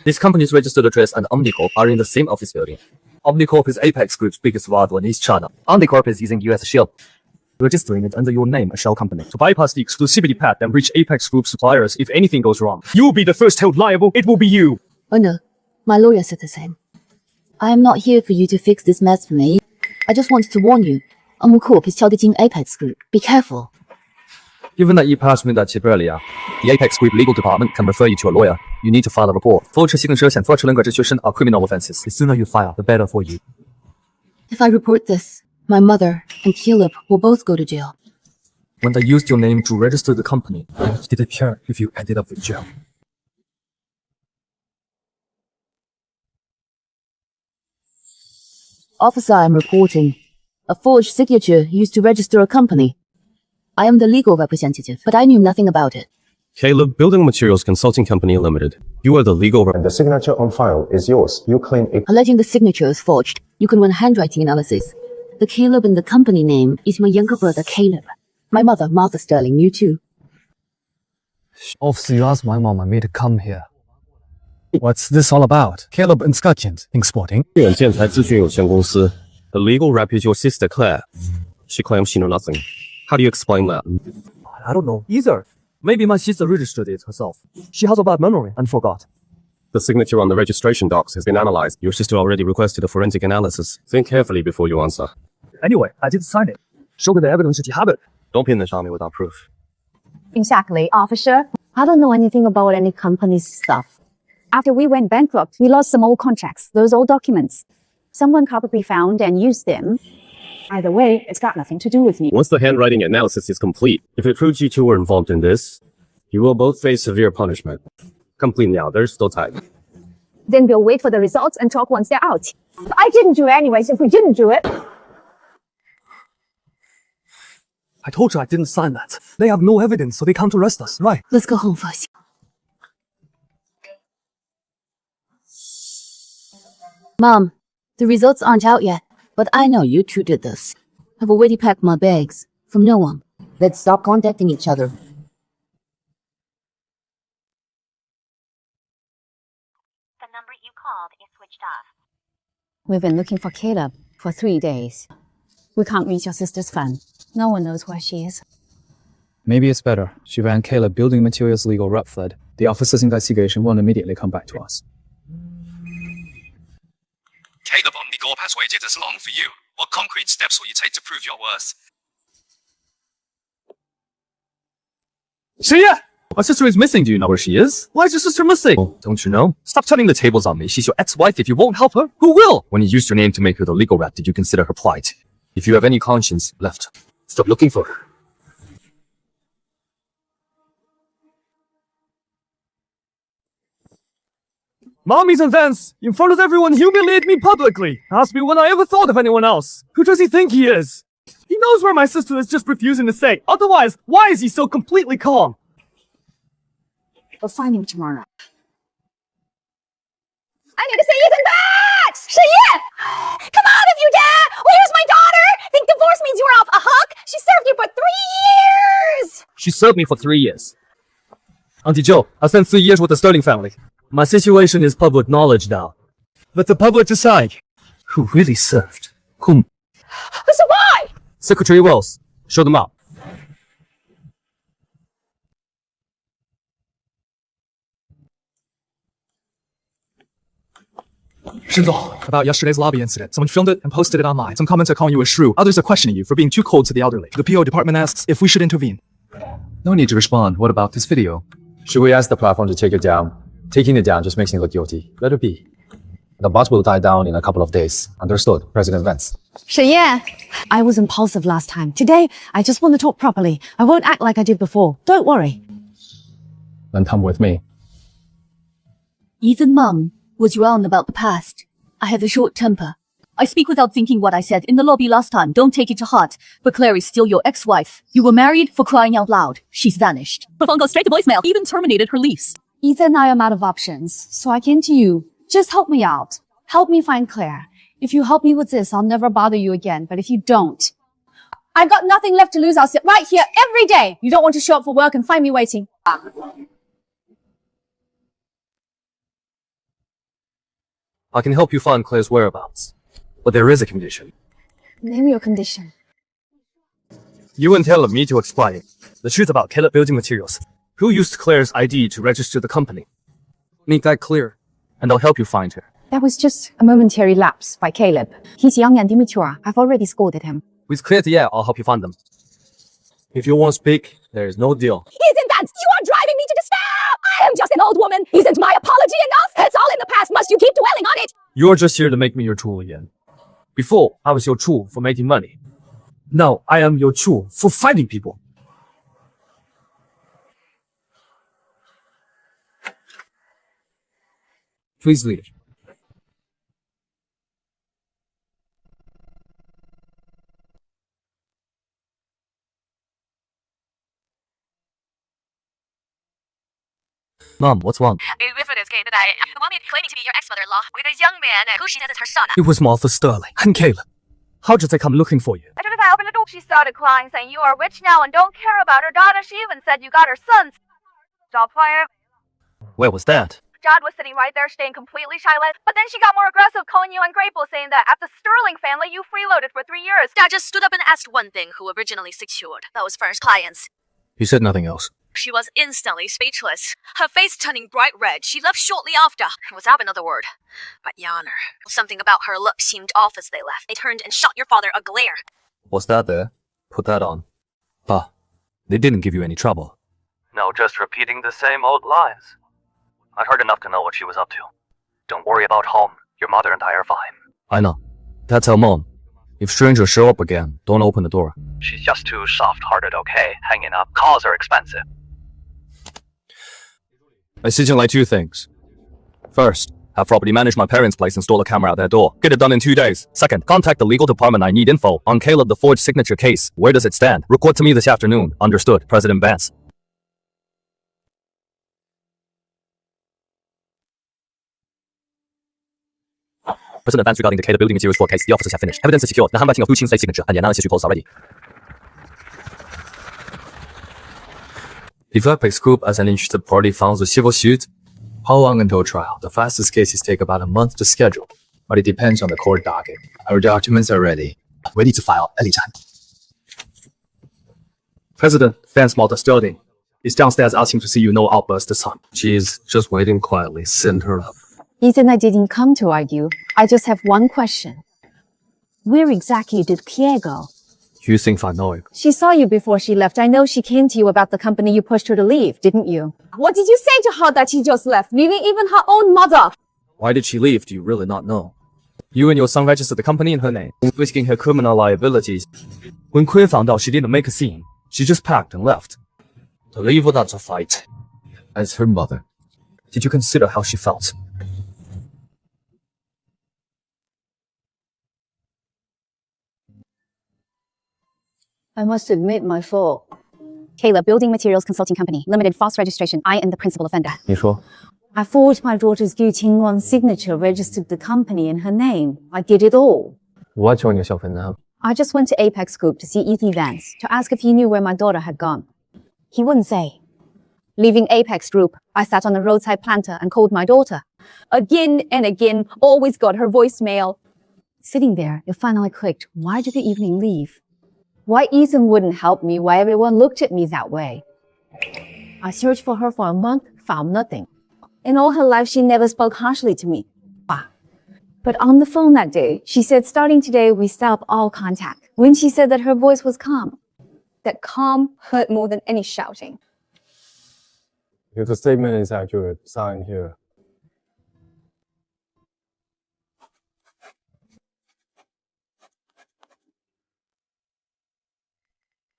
This company's registered address and Omnicorp are in the same office building. Omnicorp is Apex Group's biggest rival in East China. Omnicorp is using you as a shield, registering it under your name, a shell company, to bypass the exclusivity path and reach Apex Group suppliers if anything goes wrong. You'll be the first held liable. It will be you. Oh no, my lawyer said the same. I am not here for you to fix this mess for me. I just wanted to warn you. Omnicorp is targeting Apex Group. Be careful. Given that you passed me that chip earlier, the Apex Group legal department can refer you to a lawyer. You need to file a report. Forged signatures and fraudulent registration are criminal offenses. The sooner you file, the better for you. If I report this, My mother and Caleb will both go to jail. When they used your name to register the company, did it care if you ended up in jail? Officer, I'm reporting. A forged signature used to register a company. I am the legal representative, but I knew nothing about it. Caleb, Building Materials Consulting Company Limited. You are the legal And the signature on file is yours. You claim it. Alleging the signature is forged, you can run handwriting analysis. The Caleb in the company name is my younger brother, Caleb. My mother, Martha Sterling, knew too. Officer, you asked my mom and me to come here. What's this all about? Caleb and Scotland in sporting. 远建材咨询有限公司. The legal rep is your sister Claire. She claims she knows nothing. How do you explain that? I don't know either. Maybe my sister registered it herself. She has a bad memory and forgot. The signature on the registration docs has been analyzed. Your sister already requested a forensic analysis. Think carefully before you answer. Anyway, I did sign it. Show the evidence that you have it. Don't pin this on me without proof. Exactly, officer. I don't know anything about any company stuff. After we went bankrupt, we lost some old contracts, those old documents. Someone probably found and used them. Either way, it's got nothing to do with me. Once the handwriting analysis is complete, if it proves you two were involved in this, you will both face severe punishment. Complete now, there's still time. Then we'll wait for the results and talk once they're out. I didn't do it anyways if we didn't do it. I told you I didn't sign that. They have no evidence, so they can't arrest us, right? Let's go home first. Mom, the results aren't out yet, but I know you two did this. I've already packed my bags. From now on, let's stop contacting each other. The number you called is switched off. We've been looking for Caleb for 3 days. We can't reach your sister's phone. No one knows where she is. Maybe it's better. She ran Caleb Building Materials legal rep fled. The officer's investigation won't immediately come back to us. Caleb, Omni Corp has waited as long for you. What concrete steps will you take to prove your worth? Shen Yan! My sister is missing. Do you know where she is? Why is your sister missing? Oh, don't you know? Stop turning the tables on me. She's your ex-wife. If you won't help her, who will? When you used your name to make her the legal rep, did you consider her plight? If you have any conscience left, stop looking for her. Mommies and Vance, in front of everyone, humiliate me publicly. Ask me when I ever thought of anyone else. Who does he think he is? He knows where my sister is, just refusing to say. Otherwise, why is he so completely calm? We'll find him tomorrow. I need to see Ethan back! Shen Yan! Come on if you dare! Where's my daughter? Think divorce means you were off a hook? She served you for 3 years! She served me for 3 years. Auntie Joe, I spent 3 years with the Sterling family. My situation is public knowledge now. Let the public decide who really served whom. So why? Secretary Wells, show them out. About yesterday's lobby incident. Someone filmed it and posted it online. Some comments are calling you a shrew. Others are questioning you for being too cold to the elderly. The PO department asks if we should intervene. No need to respond. What about this video? Should we ask the platform to take it down? Taking it down just makes me look guilty. Let it be. The bot will die down in a couple of days. Understood, President Vance. Shen Yan, I was impulsive last time. Today, I just want to talk properly. I won't act like I did before. Don't worry. Then come with me. Ethan, Mum was wrong about the past. I have a short temper. I speak without thinking what I said in the lobby last time. Don't take it to heart. But Claire is still your ex-wife. You were married for crying out loud. She's vanished. Her phone goes straight to voicemail. Even terminated her lease. Ethan, I am out of options. So I came to you. Just help me out. Help me find Claire. If you help me with this, I'll never bother you again. But if you don't, I've got nothing left to lose. I'll sit right here every day. You don't want to show up for work and find me waiting. I can help you find Claire's whereabouts. But there is a condition. Name your condition. You and Caleb need to explain the truth about Caleb Building Materials. Who used Claire's ID to register the company? Make that clear, and I'll help you find her. That was just a momentary lapse by Caleb. He's young and immature. I've already scolded him. With clear the air, I'll help you find them. If you won't speak, there is no deal. Isn't that you are driving me to despair? I am just an old woman. Isn't my apology enough? It's all in the past. Must you keep dwelling on it? You're just here to make me your tool again. Before, I was your tool for making money. Now, I am your tool for fighting people. Please leave. Mom, what's wrong? We witnessed this case today. A woman claiming to be your ex-mother-in-law with a young man who she says is her son. It was Martha Sterling and Caleb. How did they come looking for you? As soon as I opened the door, she started crying, saying you are rich now and don't care about her daughter. She even said you got her son's job fire. Where was that? John was sitting right there, staying completely silent. But then she got more aggressive, calling you ungrateful, saying that at the Sterling family, you freeloaded for 3 years. Dad just stood up and asked one thing who originally secured those first clients. You said nothing else. She was instantly speechless, her face turning bright red. She left shortly after. Without another word. But Yanner, something about her look seemed off as they left. They turned and shot your father a glare. Was that there? Put that on. Pa, they didn't give you any trouble. No, just repeating the same old lies. I'd heard enough to know what she was up to. Don't worry about home. Your mother and I are fine. I know. That's her mom. If strangers show up again, don't open the door. She's just too soft-hearted, okay? Hanging up. Calls are expensive. I suggest like 2 things. First, have property manage my parents' place and install a camera at their door. Get it done in 2 days. Second, contact the legal department. I need info on Caleb the forged signature case. Where does it stand? Report to me this afternoon. Understood, President Vance. President Vance, regarding the Caleb building materials fraud case, the officers have finished. Evidence is secured. The handwriting of Hu Qing's signature and the analysis reports are ready. If Apex Group as an interested party files a civil suit, how long until trial? The fastest cases take about a month to schedule, but it depends on the court docket. Our documents are ready to file anytime. President Vance Martha Sterling is downstairs asking to see you. No outburst this time. She's just waiting quietly. Send her up. Ethan, I didn't come to argue. I just have one question. Where exactly did Pierre go? You think I know it? She saw you before she left. I know she came to you about the company you pushed her to leave, didn't you? What did you say to her that she just left, leaving even her own mother? Why did she leave? Do you really not know? You and your son registered the company in her name, risking her criminal liabilities. When Queer found out she didn't make a scene, she just packed and left. To leave without a fight. As her mother. Did you consider how she felt? I must admit my fault. Caleb, Building Materials Consulting Company, Limited, false registration. I am the principal offender. 你说 I forged my daughter's Yu Qingwan's signature, registered the company in her name. I did it all. 我求你小分呢 I just went to Apex Group to see Ethan Vance to ask if he knew where my daughter had gone. He wouldn't say. Leaving Apex Group, I sat on the roadside planter and called my daughter. Again and again, always got her voicemail. Sitting there, it finally clicked. Why did the evening leave? Why Ethan wouldn't help me, why everyone looked at me that way. I searched for her for a month, found nothing. In all her life, she never spoke harshly to me. But on the phone that day, she said, starting today, we stop all contact. When she said that her voice was calm, that calm hurt more than any shouting. If the statement is accurate, sign here.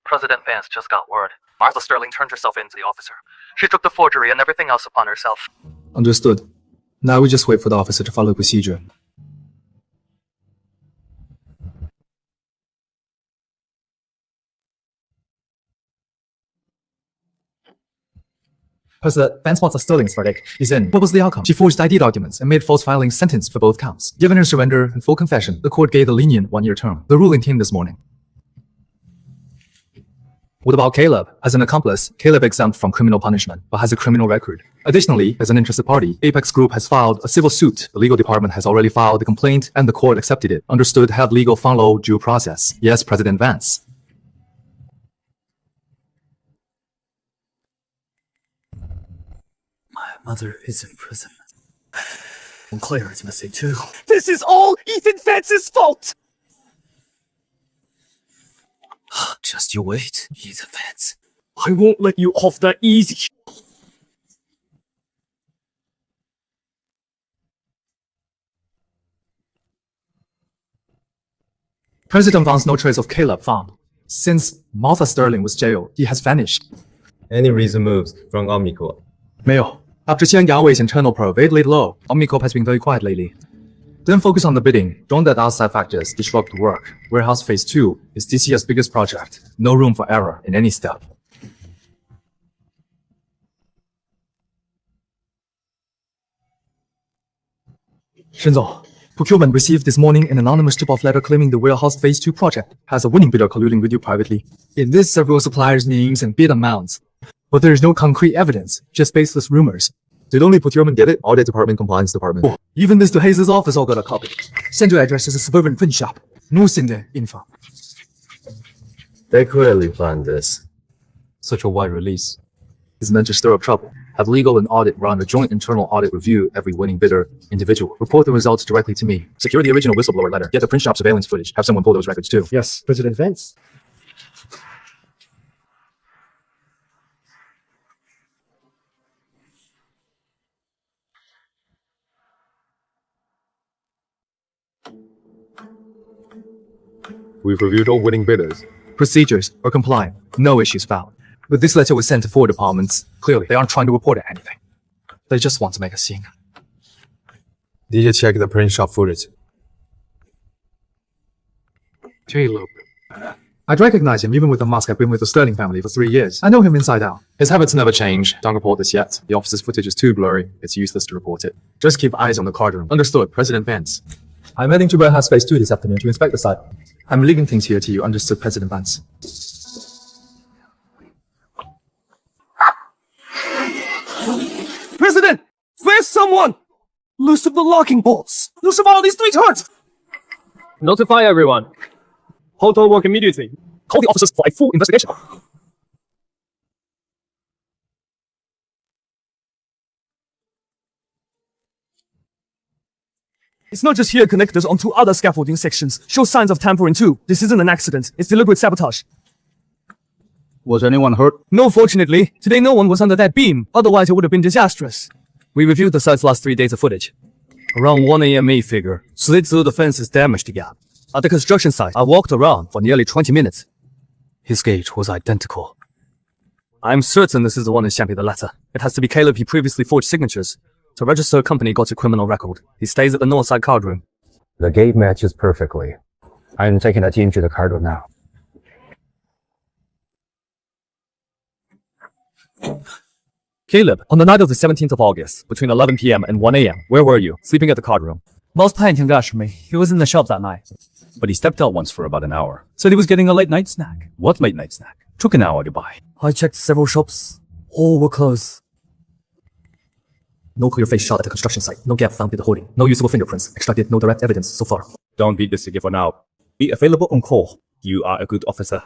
President Vance just got word. Martha Sterling turned herself in to the officer. She took the forgery and everything else upon herself. Understood. Now we just wait for the officer to follow procedure. President Vance Martha Sterling's verdict is in. What was the outcome? She forged ID documents and made false filing sentence for both counts. Given her surrender and full confession, the court gave the lenient 1-year term. The ruling came this morning. What about Caleb? As an accomplice, Caleb exempt from criminal punishment, but has a criminal record. Additionally, as an interested party, Apex Group has filed a civil suit. The legal department has already filed the complaint, and the court accepted it. Understood, have legal follow due process. Yes, President Vance. My mother is in prison. And Claire is missing too. This is all Ethan Vance's fault! Just you wait, Ethan Vance. I won't let you off that easy. President finds no trace of Caleb found. Since Martha Sterling was jailed, he has vanished. Any recent moves from OmniCorp? 没有. After Shengheng Wei's internal probe laid low, OmniCorp has been very quiet lately. Then focus on the bidding. Don't let outside factors disrupt the work. Warehouse Phase 2 is this year's biggest project. No room for error in any step. Shen Zong, procurement received this morning an anonymous tip-off letter claiming the Warehouse Phase 2 project has a winning bidder colluding with you privately. It lists several suppliers' names and bid amounts, but there is no concrete evidence, just baseless rumors. Did only procurement get it? Audit department, compliance department. Oh, even Mr. Hayes' office all got a copy. Send your address to the suburban print shop. No send info. They clearly planned this. Such a wide release is meant to stir up trouble. Have legal and audit run a joint internal audit review every winning bidder individual. Report the results directly to me. Secure the original whistleblower letter. Get the print shop surveillance footage. Have someone pull those records too. Yes, President Vance. We've reviewed all winning bidders. Procedures are compliant. No issues found. But this letter was sent to 4 departments. Clearly, they aren't trying to report anything. They just want to make a scene. Did you check the print shop footage? Caleb. I'd recognize him even with the mask. I've been with the Sterling family for 3 years. I know him inside out. His habits never change. Don't report this yet. The office's footage is too blurry. It's useless to report it. Just keep eyes on the card room. Understood, President Vance. I'm heading to Warehouse Phase 2 this afternoon to inspect the site. I'm leaving things here to you. Understood, President Vance. President! Where's someone? Loosen the locking bolts! Loosen all these 3 turns! Notify everyone. Halt all work immediately. Call the officers for a full investigation. It's not just here. Connectors onto other scaffolding sections show signs of tampering too. This isn't an accident. It's deliberate sabotage. Was anyone hurt? No, fortunately. Today no one was under that beam. Otherwise it would have been disastrous. We reviewed the site's last 3 days of footage. Around 1 a.m. May figure. Slid through the fences damaged the gap. At the construction site, I walked around for nearly 20 minutes. His gait was identical. I'm certain this is the one who sent me the letter. It has to be Caleb. He previously forged signatures. To register a company got a criminal record. He stays at the north side card room. The gate matches perfectly. I'm taking the team to the card room now. Caleb, on the night of the 17th of August, between 11 p.m. and 1 a.m., where were you? Sleeping at the card room. Most painting got me. He was in the shop that night. But he stepped out once for about an hour. Said he was getting a late night snack. What late night snack? Took an hour to buy. I checked several shops. All were closed. No clear face shot at the construction site. No gap found in the hoarding. No usable fingerprints. Extracted no direct evidence so far. Don't beat this ticket for now. Be available on call. You are a good officer.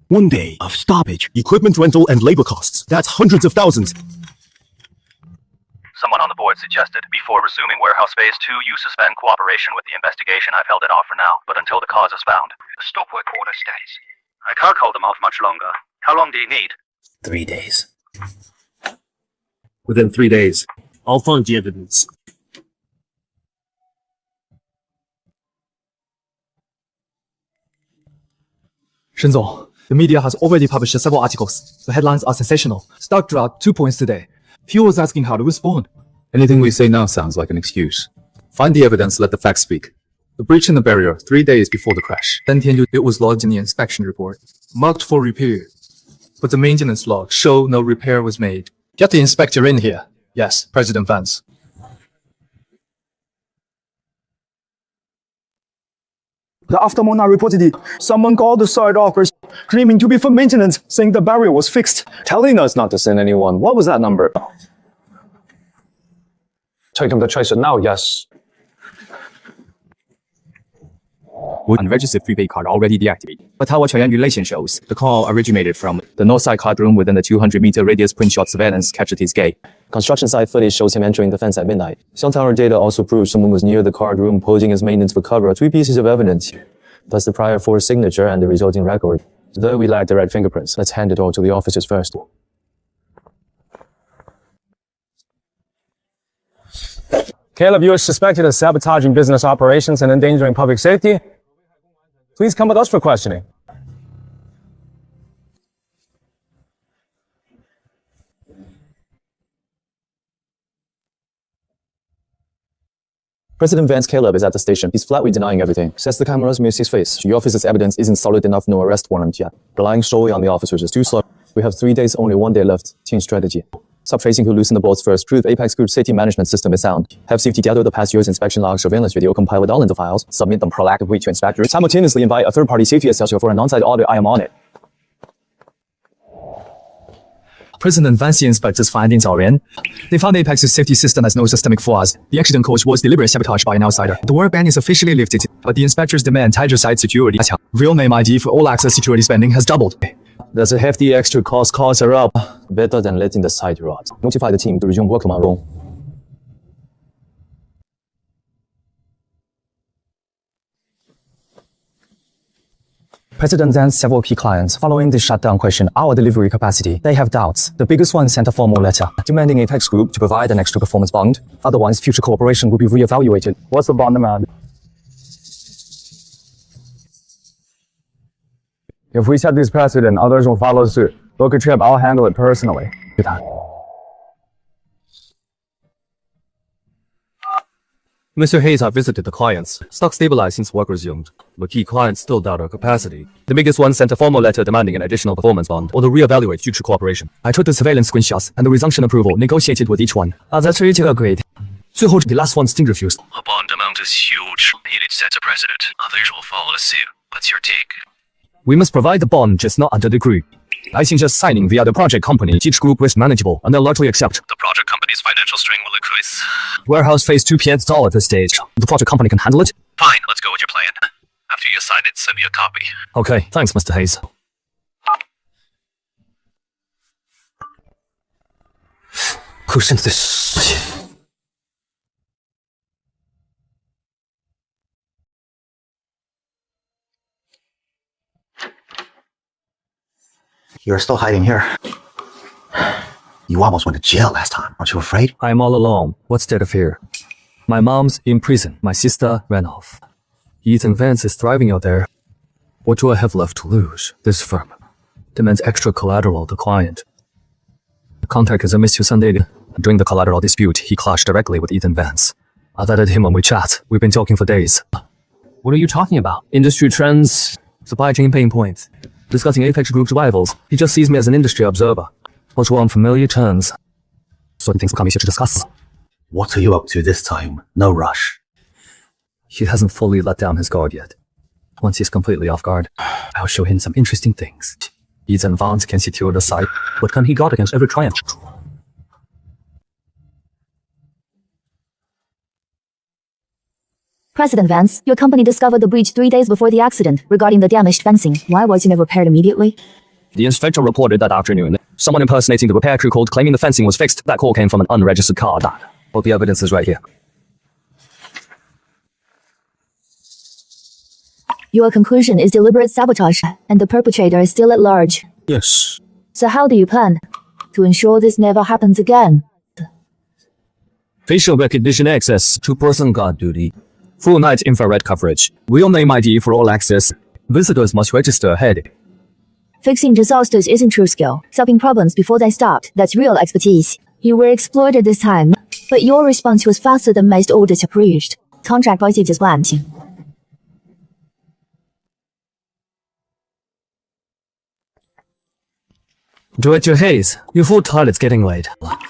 One day of stoppage, equipment rental and labor costs. That's hundreds of thousands. Someone on the board suggested, before resuming Warehouse Phase 2, you suspend cooperation with the investigation. I've held it off for now, but until the cause is found. The stop work order stays. I can't hold them off much longer. How long do you need? 3 days. Within 3 days, I'll find the evidence. Shen Zong, the media has already published several articles. The headlines are sensational. Stock dropped 2 points today. Few was asking how to respond. Anything we say now sounds like an excuse. Find the evidence, let the facts speak. The breach in the barrier 3 days before the crash. It was logged in the inspection report, marked for repair. But the maintenance log show no repair was made. Get the inspector in here. Yes, President Vance. The afternoon I reported it. Someone called the site office, claiming to be for maintenance, saying the barrier was fixed. Telling us not to send anyone. What was that number? Take them to trace it now, yes. Unregistered prepaid card already deactivated. But our triangulation shows the call originated from the north side card room within the 200-meter radius print shot surveillance captured his gate. Construction site footage shows him entering the fence at midnight. Cell tower data also proves someone was near the card room posing as maintenance for cover. 3 pieces of evidence, plus the prior forged signature and the resulting record. Though we lack direct fingerprints, let's hand it all to the officers first. Caleb, you are suspected of sabotaging business operations and endangering public safety. Please come with us for questioning. President Vance Caleb is at the station. He's flatly denying everything. Says the cameras miss his face. Your office's evidence isn't solid enough, no arrest warrant yet. Relying solely on the officers is too slow. We have 3 days, only 1 day left. Change strategy. Stop tracing who loosened the bolts first. Prove Apex Group's safety management system is sound. Have safety gather the past year's inspection log, surveillance video, compile it all into files. Submit them proactively to inspectors. Simultaneously invite a third-party safety assessor for an on-site audit. I am on it. President Van's inspectors' findings are in. They found Apex's safety system has no systemic flaws. The accident cause was deliberate sabotage by an outsider. The work ban is officially lifted, but the inspectors demand tighter site security. Real name ID for all access security spending has doubled. That's a hefty extra cost. Costs are up. Better than letting the site rot. Notify the team to resume work tomorrow. President and several key clients following the shutdown question our delivery capacity. They have doubts. The biggest one sent a formal letter demanding Apex Group to provide an extra performance bond. Otherwise, future cooperation will be reevaluated. What's the bond amount? If we set this precedent, others will follow suit. Book a trip, I'll handle it personally. Mr. Hayes have visited the clients. Stock stabilized since work resumed. But key clients still doubt our capacity. The biggest one sent a formal letter demanding an additional performance bond or to reevaluate future cooperation. I took the surveillance screenshots and the resumption approval negotiated with each one. That's ready to agreed. The last one still refused. A bond amount is huge. It sets a precedent. Others will follow suit. What's your take? We must provide the bond, just not under the group. I think just signing via the project company keeps group risk manageable, and they'll largely accept. The project company's financial strain will increase. Warehouse phase 2 PN's all at this stage. The project company can handle it? Fine, let's go with your plan. After you sign it, send me a copy. Okay, thanks, Mr. Hayes. Who sent this? You're still hiding here. You almost went to jail last time. Aren't you afraid? I'm all alone. What's there to fear? My mom's in prison. My sister ran off. Ethan Vance is thriving out there. What do I have left to lose? This firm demands extra collateral to client. The contact is a misunderstanding. During the collateral dispute, he clashed directly with Ethan Vance. I've added him on WeChat. We've been talking for days. What are you talking about? Industry trends, supply chain pain points. Discussing Apex Group's rivals. He just sees me as an industry observer. But we're on familiar terms. Certain things will come easier to discuss. What are you up to this time? No rush. He hasn't fully let down his guard yet. Once he's completely off guard, I'll show him some interesting things. Ethan Vance can secure the site, but can he guard against every triumph? President Vance, your company discovered the breach 3 days before the accident regarding the damaged fencing. Why was it never repaired immediately? The inspector reported that afternoon. Someone impersonating the repair crew called claiming the fencing was fixed. That call came from an unregistered card. Well, the evidence is right here. Your conclusion is deliberate sabotage, and the perpetrator is still at large. Yes. So how do you plan to ensure this never happens again? Facial recognition access, 2-person guard duty. Full night infrared coverage. Real name ID for all access. Visitors must register ahead. Fixing disasters isn't true skill. Solving problems before they start, that's real expertise. You were exploited this time, but your response was faster than most orders approved. Contract violated as planned. Director Hayes, your full toilet's getting late.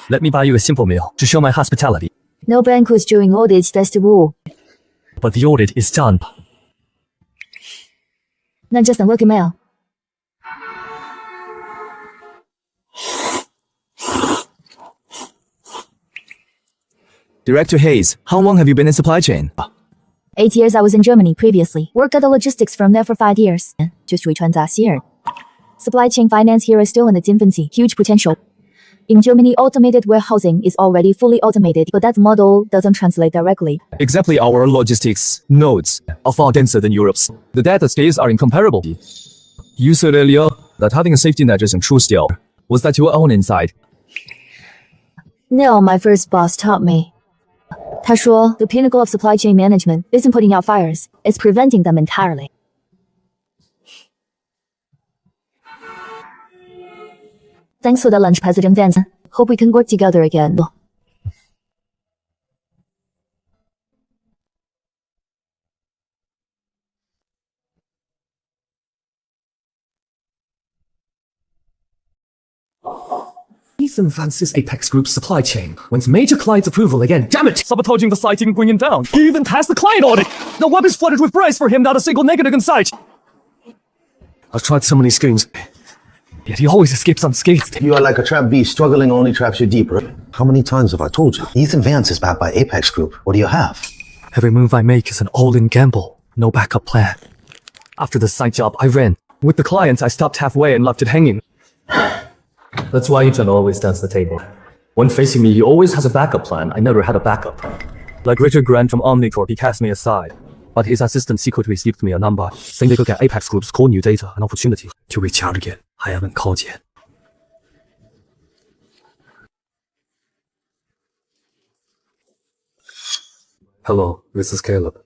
Let me buy you a simple meal to show my hospitality. No banquets during audits, that's the rule. But the audit is done. 那这等 work email. Director Hayes, how long have you been in supply chain? 8 years I was in Germany previously. Worked at the logistics firm there for 5 years. Just returned last year. Supply chain finance here is still in its infancy. Huge potential. In Germany, automated warehousing is already fully automated, but that model doesn't translate directly. Exactly, our logistics nodes are far denser than Europe's. The data scales are incomparable. You said earlier that having a safety net isn't true still. Was that your own insight? No, my first boss taught me. 他说 The pinnacle of supply chain management isn't putting out fires, it's preventing them entirely. Thanks for the lunch, President Vance. Hope we can work together again. Ethan Vance's Apex Group's supply chain wants major client approval again. Damn it! Sabotaging the site and bringing down. He even passed the client audit. The web is flooded with praise for him, not a single negative in sight. I've tried so many schemes, yet he always escapes unscathed. You are like a trapped beast, struggling only traps you deeper. How many times have I told you? Ethan Vance is backed by Apex Group. What do you have? Every move I make is an all-in gamble. No backup plan. After the site job, I ran. With the clients, I stopped halfway and left it hanging. That's why Ethan always stands the table. When facing me, he always has a backup plan. I never had a backup. Like Richard Grant from Omnicorp, he cast me aside. But his assistant secretly slipped me a number, saying they could get Apex Group's core new data, an opportunity to reach out again. I haven't called yet. Hello, this is Caleb.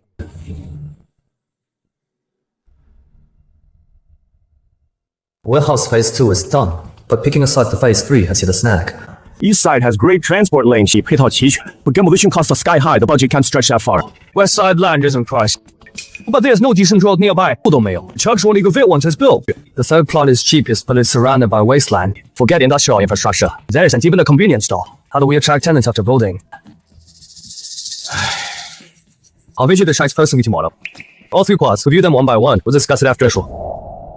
Warehouse Phase 2 is done, but picking aside the Phase 3 has hit a snag. East side has great transport lanes,配套齐全, but demolition costs are sky high. The budget can't stretch that far. West side land isn't priced, but there's no decent road nearby. Chuck's only good fit once it's built. The third plot is cheapest, but it's surrounded by wasteland. Forget industrial infrastructure. There isn't even a convenience store. How do we attract tenants after building? I'll visit the sites personally tomorrow. All 3 quads, review them one by one. We'll discuss it after.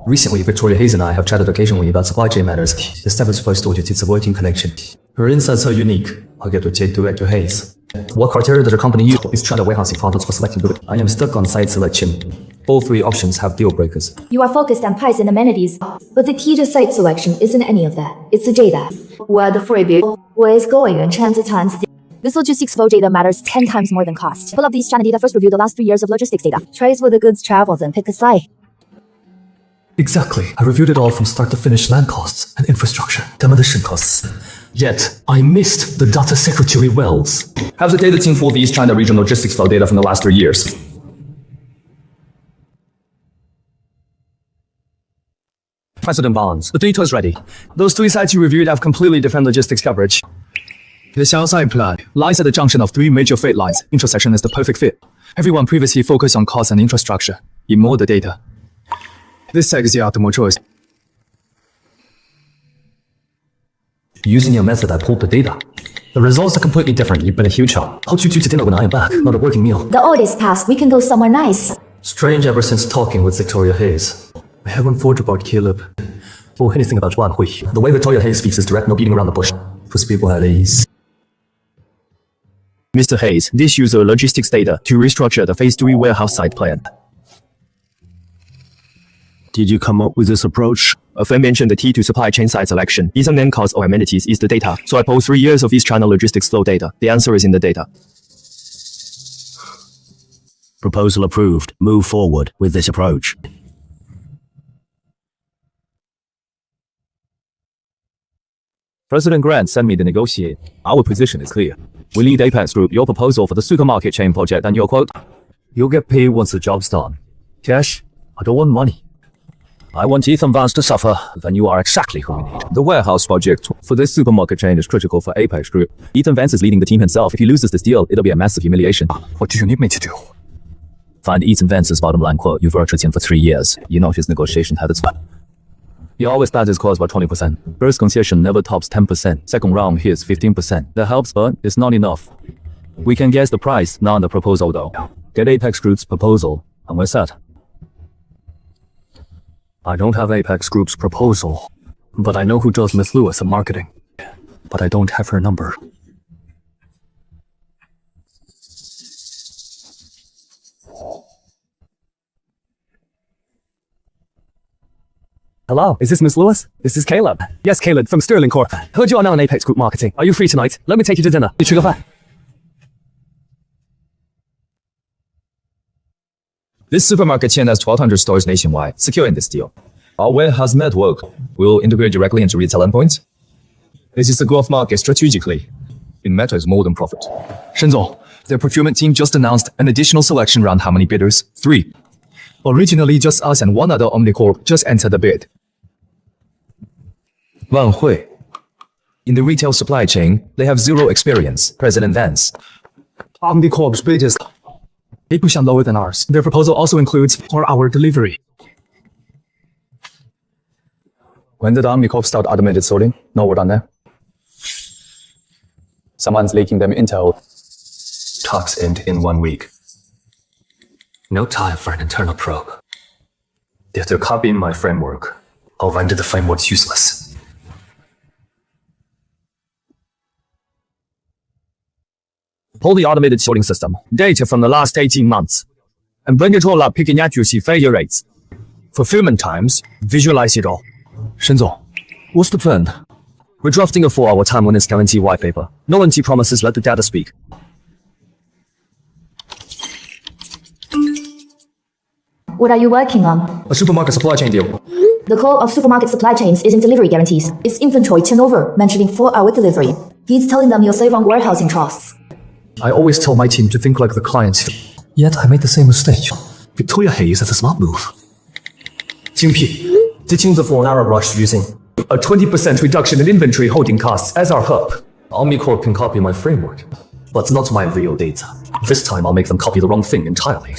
Recently, Victoria Hayes and I have chatted occasionally about supply chain matters. The step is first to its avoiding connection. Her insights are unique. I'll get to take Director Hayes. What criteria does the company use is trying to warehousing partners for selecting good? I am stuck on site selection. All 3 options have deal breakers. You are focused on price and amenities, but the key to site selection isn't any of that. It's the data. Where the freebie, where it's going and transit times. This logistics flow data matters 10 times more than cost. Pull up these China data, first review the last 3 years of logistics data. Trace where the goods travel, then pick a site. Exactly. I reviewed it all from start to finish: land costs and infrastructure, demolition costs. Yet, I missed the data secretary wells. How's the data team for the East China region logistics flow data from the last 3 years? President Barnes, the data is ready. Those 3 sites you reviewed have completely different logistics coverage. The south side plot lies at the junction of 3 major freight lines. Intersection is the perfect fit. Everyone previously focused on cost and infrastructure. Ignore the data. This is the optimal choice. Using your method, I pulled the data. The results are completely different. You've been a huge help. I'll treat you to dinner when I am back, not a working meal. The audit's passed. We can go somewhere nice. Strange ever since talking with Victoria Hayes. I haven't thought about Caleb or anything about Juan Hui. The way Victoria Hayes speaks is direct, no beating around the bush. Puts people at ease. Mr. Hayes, this uses logistics data to restructure the Phase 3 warehouse site plan. Did you come up with this approach? A friend mentioned the key to supply chain site selection. Ethan name cost or amenities is the data. So I pulled 3 years of East China logistics flow data. The answer is in the data. Proposal approved. Move forward with this approach. President Grant sent me to negotiate. Our position is clear. We lead Apex Group your proposal for the supermarket chain project and your quote. You'll get paid once the job's done. Cash? I don't want money. I want Ethan Vance to suffer, then you are exactly who we need. The warehouse project for this supermarket chain is critical for Apex Group. Ethan Vance is leading the team himself. If he loses this deal, it'll be a massive humiliation. What do you need me to do? Find Ethan Vance's bottom line quote. You've worked with him for 3 years. You know his negotiation habits. He always does his cost by 20%. First concession never tops 10%. Second round hits 15%. That helps, but it's not enough. We can guess the price, not the proposal though. Get Apex Group's proposal, and we're set. I don't have Apex Group's proposal, but I know who does Miss Lewis in marketing. But I don't have her number. Hello, is this Miss Lewis? This is Caleb. Yes, Caleb, from Sterling Corp. Heard you are now in Apex Group marketing. Are you free tonight? Let me take you to dinner. This supermarket chain has 1,200 stores nationwide, securing this deal. Our warehouse network will integrate directly into retail endpoints. This is a growth market strategically. It matters more than profit. 申总， Their procurement team just announced an additional selection round. How many bidders? 3. Originally, just us and one other Omnicorp just entered the bid. 万汇. In the retail supply chain, they have zero experience. President Vance. Omnicorp's bid is 8% lower than ours. Their proposal also includes 4-hour delivery. When did Omnicorp start automated sorting? No word on that. Someone's leaking them intel. Talks end in 1 week. No time for an internal probe. If they're copying my framework, I'll render the framework's useless. Pull the automated sorting system, data from the last 18 months, and bring it all up, picking accuracy, failure rates, fulfillment times, visualize it all. 沈总, what's the plan? We're drafting a 4-hour timeliness guarantee white paper. No empty promises, let the data speak. What are you working on? A supermarket supply chain deal. The core of supermarket supply chains isn't delivery guarantees. It's inventory turnover, mentioning 4-hour delivery. He's telling them you'll save on warehousing costs. I always tell my team to think like the clients. Yet I made the same mistake. Victoria Hayes has a smart move. 精辟, ditching the 4-hour rush using a 20% reduction in inventory holding costs as our hub. Omnicorp can copy my framework, but not my real data. This time I'll make them copy the wrong thing entirely.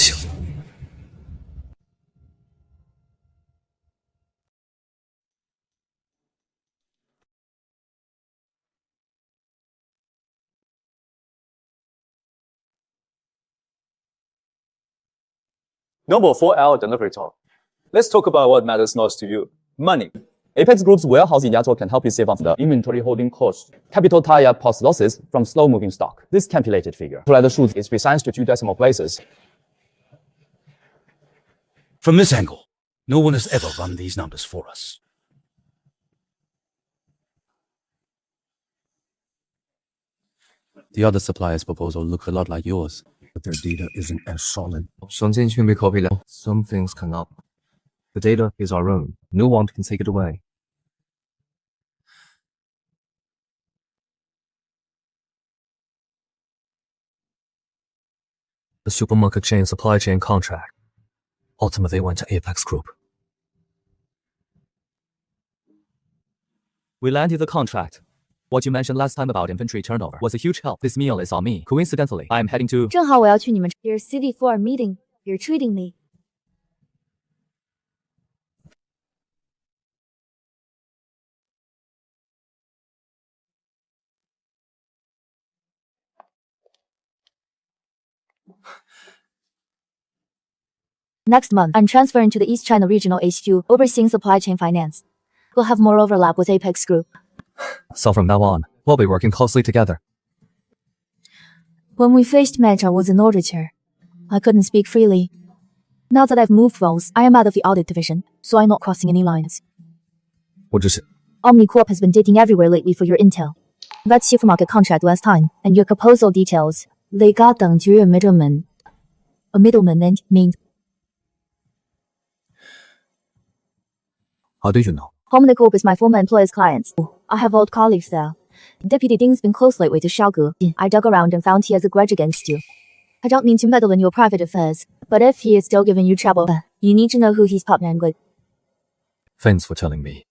No more 4-hour delivery talk. Let's talk about what matters most to you. Money. Apex Group's warehousing network can help you save on the inventory holding costs. Capital tie-up post losses from slow-moving stock. This calculated figure, 出来的数字 is precise to 2 decimal places. From this angle, no one has ever run these numbers for us. The other supplier's proposal look a lot like yours. But their data isn't as solid. Some things cannot. The data is our own. No one can take it away. The supermarket chain supply chain contract ultimately went to Apex Group. We landed the contract. What you mentioned last time about inventory turnover was a huge help. This meal is on me. Coincidentally, I am heading to 正好我要去你们 You're city for a meeting. You're treating me. Next month, I'm transferring to the East China Regional HQ, overseeing supply chain finance. We'll have more overlap with Apex Group. So from now on, we'll be working closely together. When we first met, I was an auditor. I couldn't speak freely. Now that I've moved roles, I am out of the audit division, so I'm not crossing any lines. 我只是 Omnicorp has been dating everywhere lately for your intel. That supermarket contract last time, and your proposal details. They got them through a middleman. A middleman and means. How do you know? Omnicorp is my former employer's clients. I have old colleagues there. Deputy Ding's been close lately to Xiaoge. I dug around and found he has a grudge against you. I don't mean to meddle in your private affairs, but if he is still giving you trouble, you need to know who he's partnering with. Thanks for telling me.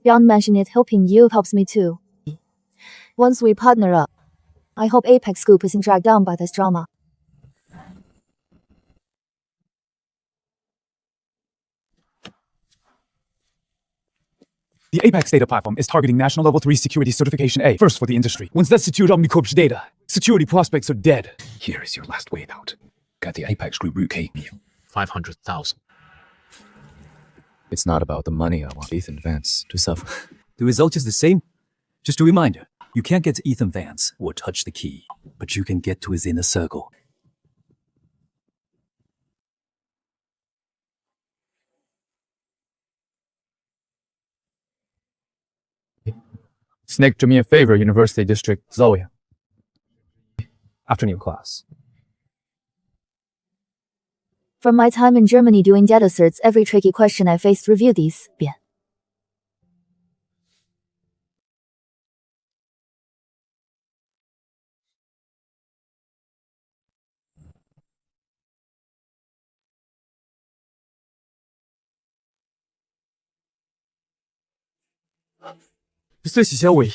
Beyond mention it, helping you helps me too. Once we partner up, I hope Apex Group isn't dragged down by this drama. The Apex data platform is targeting National Level 3 Security Certification A, first for the industry. Once that's secured Omnicorp's data, security prospects are dead. Here is your last way out. Get the Apex Group root key. 500,000. It's not about the money I want Ethan Vance to suffer. The result is the same. Just a reminder, you can't get to Ethan Vance or touch the key, but you can get to his inner circle. Snake, do me a favor, University District, Zoe. Afternoon class. From my time in Germany doing data certs, every tricky question I faced, review these. 遍最喜些位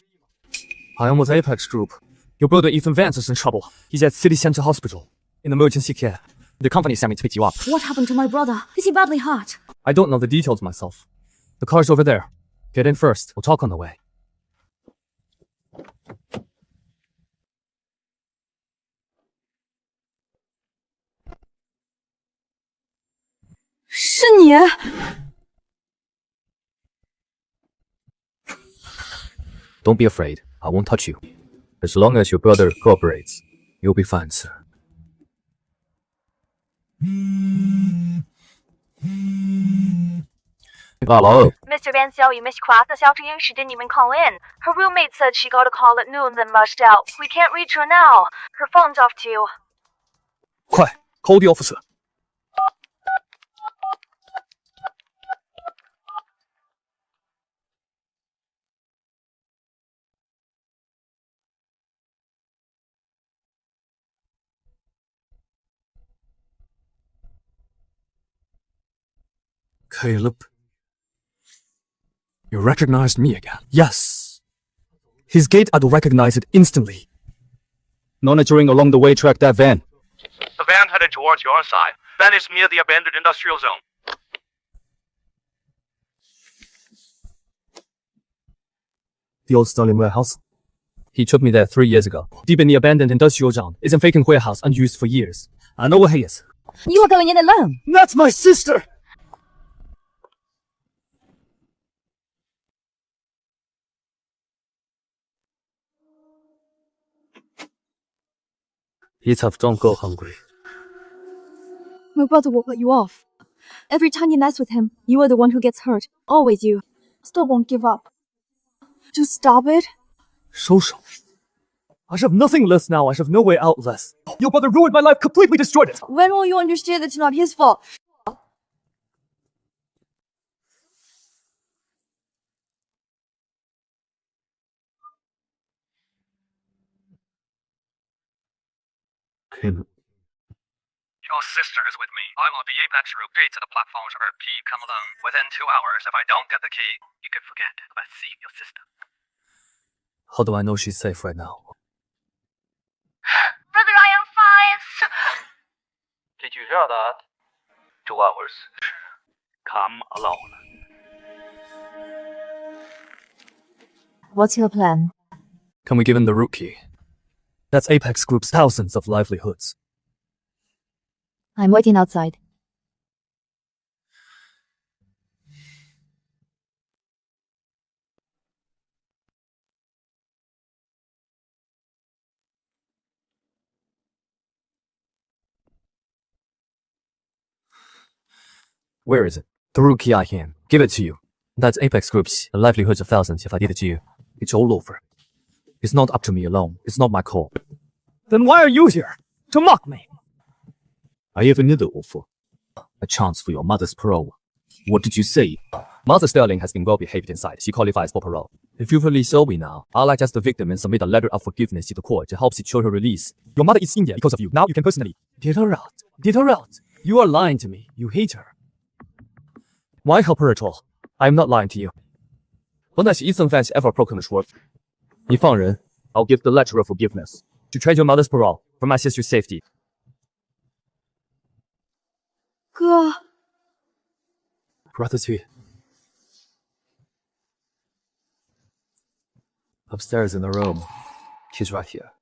I am with Apex Group. Your brother Ethan Vance is in trouble. He's at City Center Hospital in emergency care. The company sent me to pick you up. What happened to my brother? Is he badly hurt? I don't know the details myself. The car's over there. Get in first. We'll talk on the way. Shen Yan. Don't be afraid. I won't touch you. As long as your brother cooperates, you'll be fine, sir. Hello. Mr. Van Xiao 与 Miss Cross 的消失因时间你们 call in. Her roommate said she got a call at noon then rushed out. We can't reach her now. Her phone's off too. 快 call the officer. Caleb, you recognized me again. Yes. His gate, I'd recognize it instantly. Monitoring along the way tracked that van. The van headed towards your side. Van is near the abandoned industrial zone. The old Stalin warehouse. He took me there 3 years ago. Deep in the abandoned industrial zone is a vacant warehouse unused for years. I know where he is. You are going in alone. That's my sister! Yitzhak, don't go hungry. My brother will cut you off. Every time you mess with him, you are the one who gets hurt. Always you. Still won't give up. Just stop it. 收手. I have nothing less now. I have no way out less. Your brother ruined my life, completely destroyed it. When will you understand it's not his fault? Caleb. Your sister is with me. I'm on the Apex Group gate to the platforms of her key. Come along. Within 2 hours, if I don't get the key, you can forget about seeing your sister. How do I know she's safe right now? Brother, I am fine. Did you hear that? 2 hours. Come alone. What's your plan? Can we give him the root key? That's Apex Group's thousands of livelihoods. I'm waiting outside. Where is it? The root key I can. Give it to you. That's Apex Group's livelihoods of thousands if I did it to you. It's all over. It's not up to me alone. It's not my call. Then why are you here? To mock me? I have another offer. A chance for your mother's parole. What did you say? Mother Sterling has been well behaved inside. She qualifies for parole. If you release Zoe now, I'll act as the victim and submit a letter of forgiveness to the court to help secure her release. Your mother is in here because of you. Now you can personally get her out. Get her out. You are lying to me. You hate her. Why help her at all? I am not lying to you. 本来是 Ethan Vance ever broken the word. 你放人 I'll give the letter of forgiveness. To trade your mother's parole for my sister's safety. 哥 Brother T. Upstairs in the room. He's right here.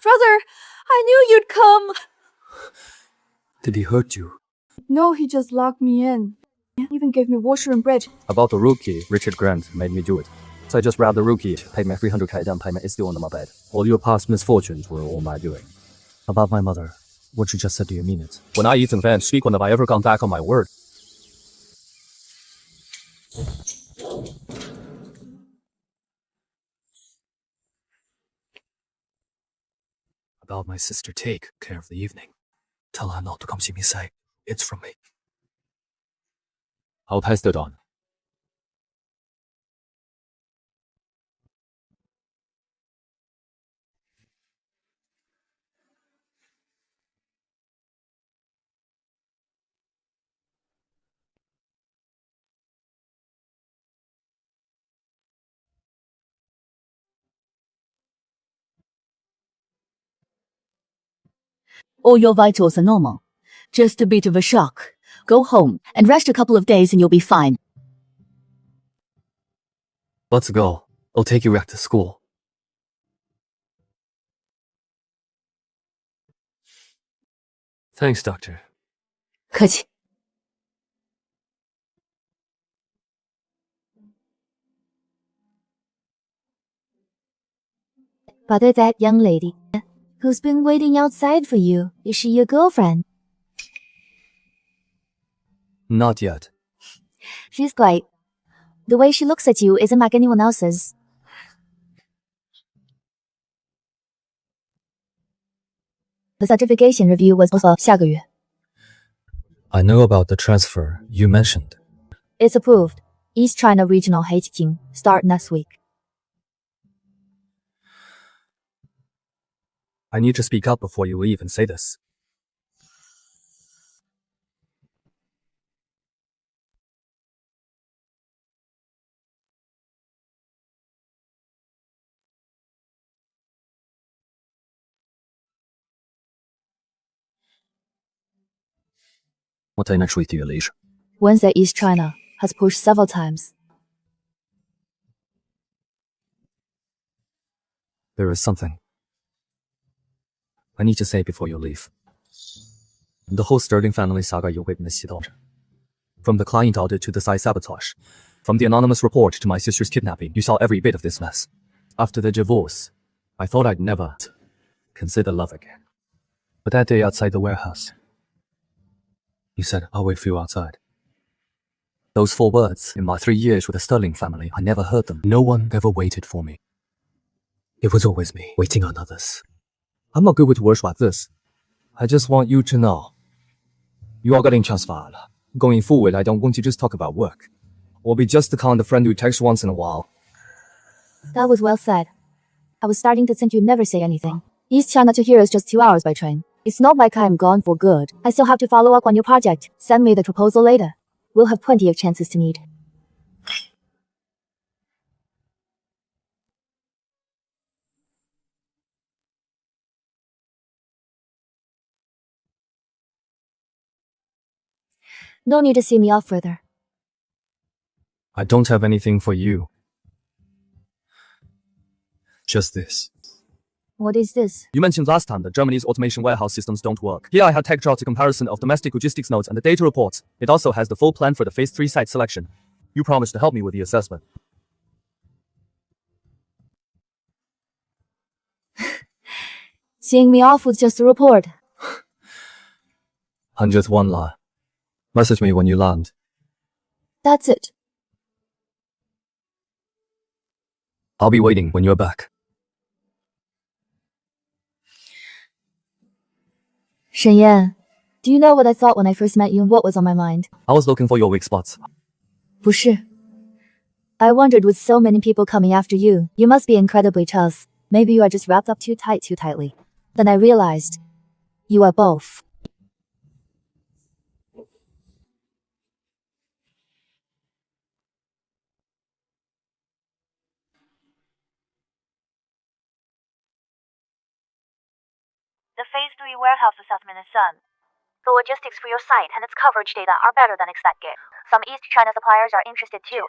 Brother, I knew you'd come. Did he hurt you? No, he just locked me in. Even gave me washer and bread. About the rookie, Richard Grant made me do it. So I just grabbed the rookie, paid my 300k down payment, it's still under my bed. All your past misfortunes were all my doing. About my mother, what you just said, do you mean it? When I Ethan Vance speak, when have I ever gone back on my word? About my sister, take care of the evening. Tell her not to come see me say, it's from me. I'll pass it on. All your vitals are normal. Just a bit of a shock. Go home and rest a couple of days and you'll be fine. Let's go. I'll take you back to school. Thanks, Doctor. 客气。But that young lady who's been waiting outside for you, is she your girlfriend? Not yet. She's great. The way she looks at you isn't like anyone else's. The certification review was for 下个月. I know about the transfer you mentioned. It's approved. East China Regional Team start next week. I need to speak up before you leave and say this. What I next week to your leisure? Wednesday East China has pushed several times. There is something I need to say before you leave. The whole Sterling family saga you witnessed. From the client audit to the site sabotage, from the anonymous report to my sister's kidnapping, you saw every bit of this mess. After the divorce, I thought I'd never consider love again. But that day outside the warehouse, you said, I'll wait for you outside. Those 4 words, in my 3 years with the Sterling family, I never heard them. No one ever waited for me. It was always me, waiting on others. I'm not good with words like this. I just want you to know. You are getting transferred. Going forward, I don't want to just talk about work. Or be just the kind of friend who texts once in a while. That was well said. I was starting to think you'd never say anything. East China to here is just 2 hours by train. It's not like I'm gone for good. I still have to follow up on your project. Send me the proposal later. We'll have plenty of chances to meet. No need to see me off further. I don't have anything for you. Just this. What is this? You mentioned last time that Germany's automation warehouse systems don't work. Here I have tech charts a comparison of domestic logistics nodes and the data reports. It also has the full plan for the Phase 3 site selection. You promised to help me with the assessment. Seeing me off with just a report. 101 lie. Message me when you land. That's it. I'll be waiting when you're back. Shen Yan, do you know what I thought when I first met you and what was on my mind? I was looking for your weak spots. 不是. I wondered with so many people coming after you, you must be incredibly tough. Maybe you are just wrapped up too tightly. Then I realized, you are both. The Phase 3 warehouse assessment is done. The logistics for your site and its coverage data are better than expected. Some East China suppliers are interested too.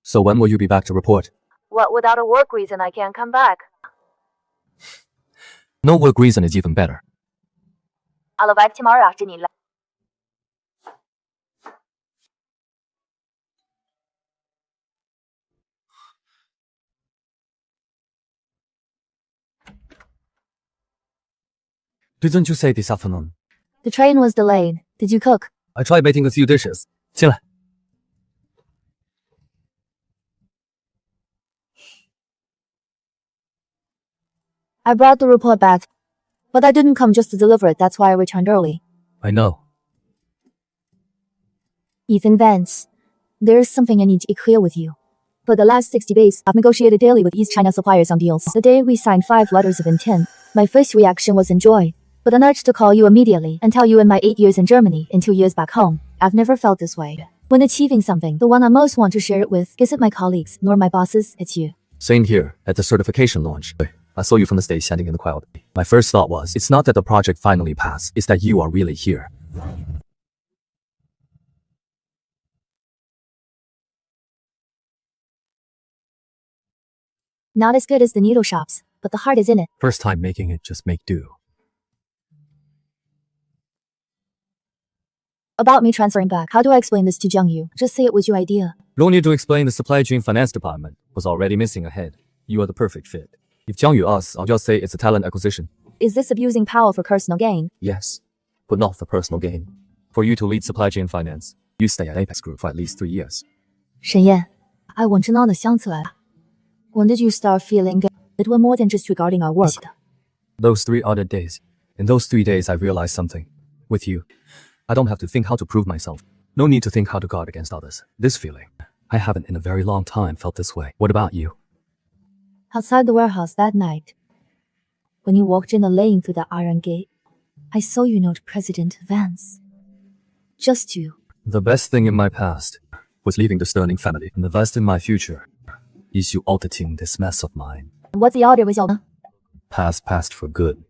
So when will you be back to report? What, without a work reason I can't come back? No work reason is even better. I'll arrive tomorrow afternoon. Didn't you say this afternoon? The train was delayed. Did you cook? I tried making a few dishes. 进来. I brought the report back. But I didn't come just to deliver it, that's why I returned early. I know. Ethan Vance, there's something I need to be clear with you. For the last 60 days, I've negotiated daily with East China suppliers on deals. The day we signed 5 letters of intent, my first reaction was enjoy. But an urge to call you immediately and tell you in my 8 years in Germany and 2 years back home, I've never felt this way. When achieving something, the one I most want to share it with isn't my colleagues nor my bosses, it's you. Same here, at the certification launch. I saw you from the stage standing in the crowd. My first thought was, it's not that the project finally passed, it's that you are really here. Not as good as the noodle shops, but the heart is in it. First time making it, just make do. About me transferring back, how do I explain this to Jiang Yu? Just say it was your idea. No need to explain, the supply chain finance department was already missing a head. You are the perfect fit. If Jiang Yu asks, I'll just say it's a talent acquisition. Is this abusing power for personal gain? Yes, but not for personal gain. For you to lead supply chain finance, you stay at Apex Group for at least 3 years. Shen Yan, 爱我知道的想起来了。When did you start feeling it were more than just regarding our work? Those 3 other days. In those 3 days, I realized something. With you, I don't have to think how to prove myself. No need to think how to guard against others. This feeling, I haven't in a very long time felt this way. What about you? Outside the warehouse that night, when you walked in the lane through the iron gate, I saw you note President Vance. Just you. The best thing in my past was leaving the Sterling family, and the best in my future is you auditing this mess of mine. What's the order with you? Past for good.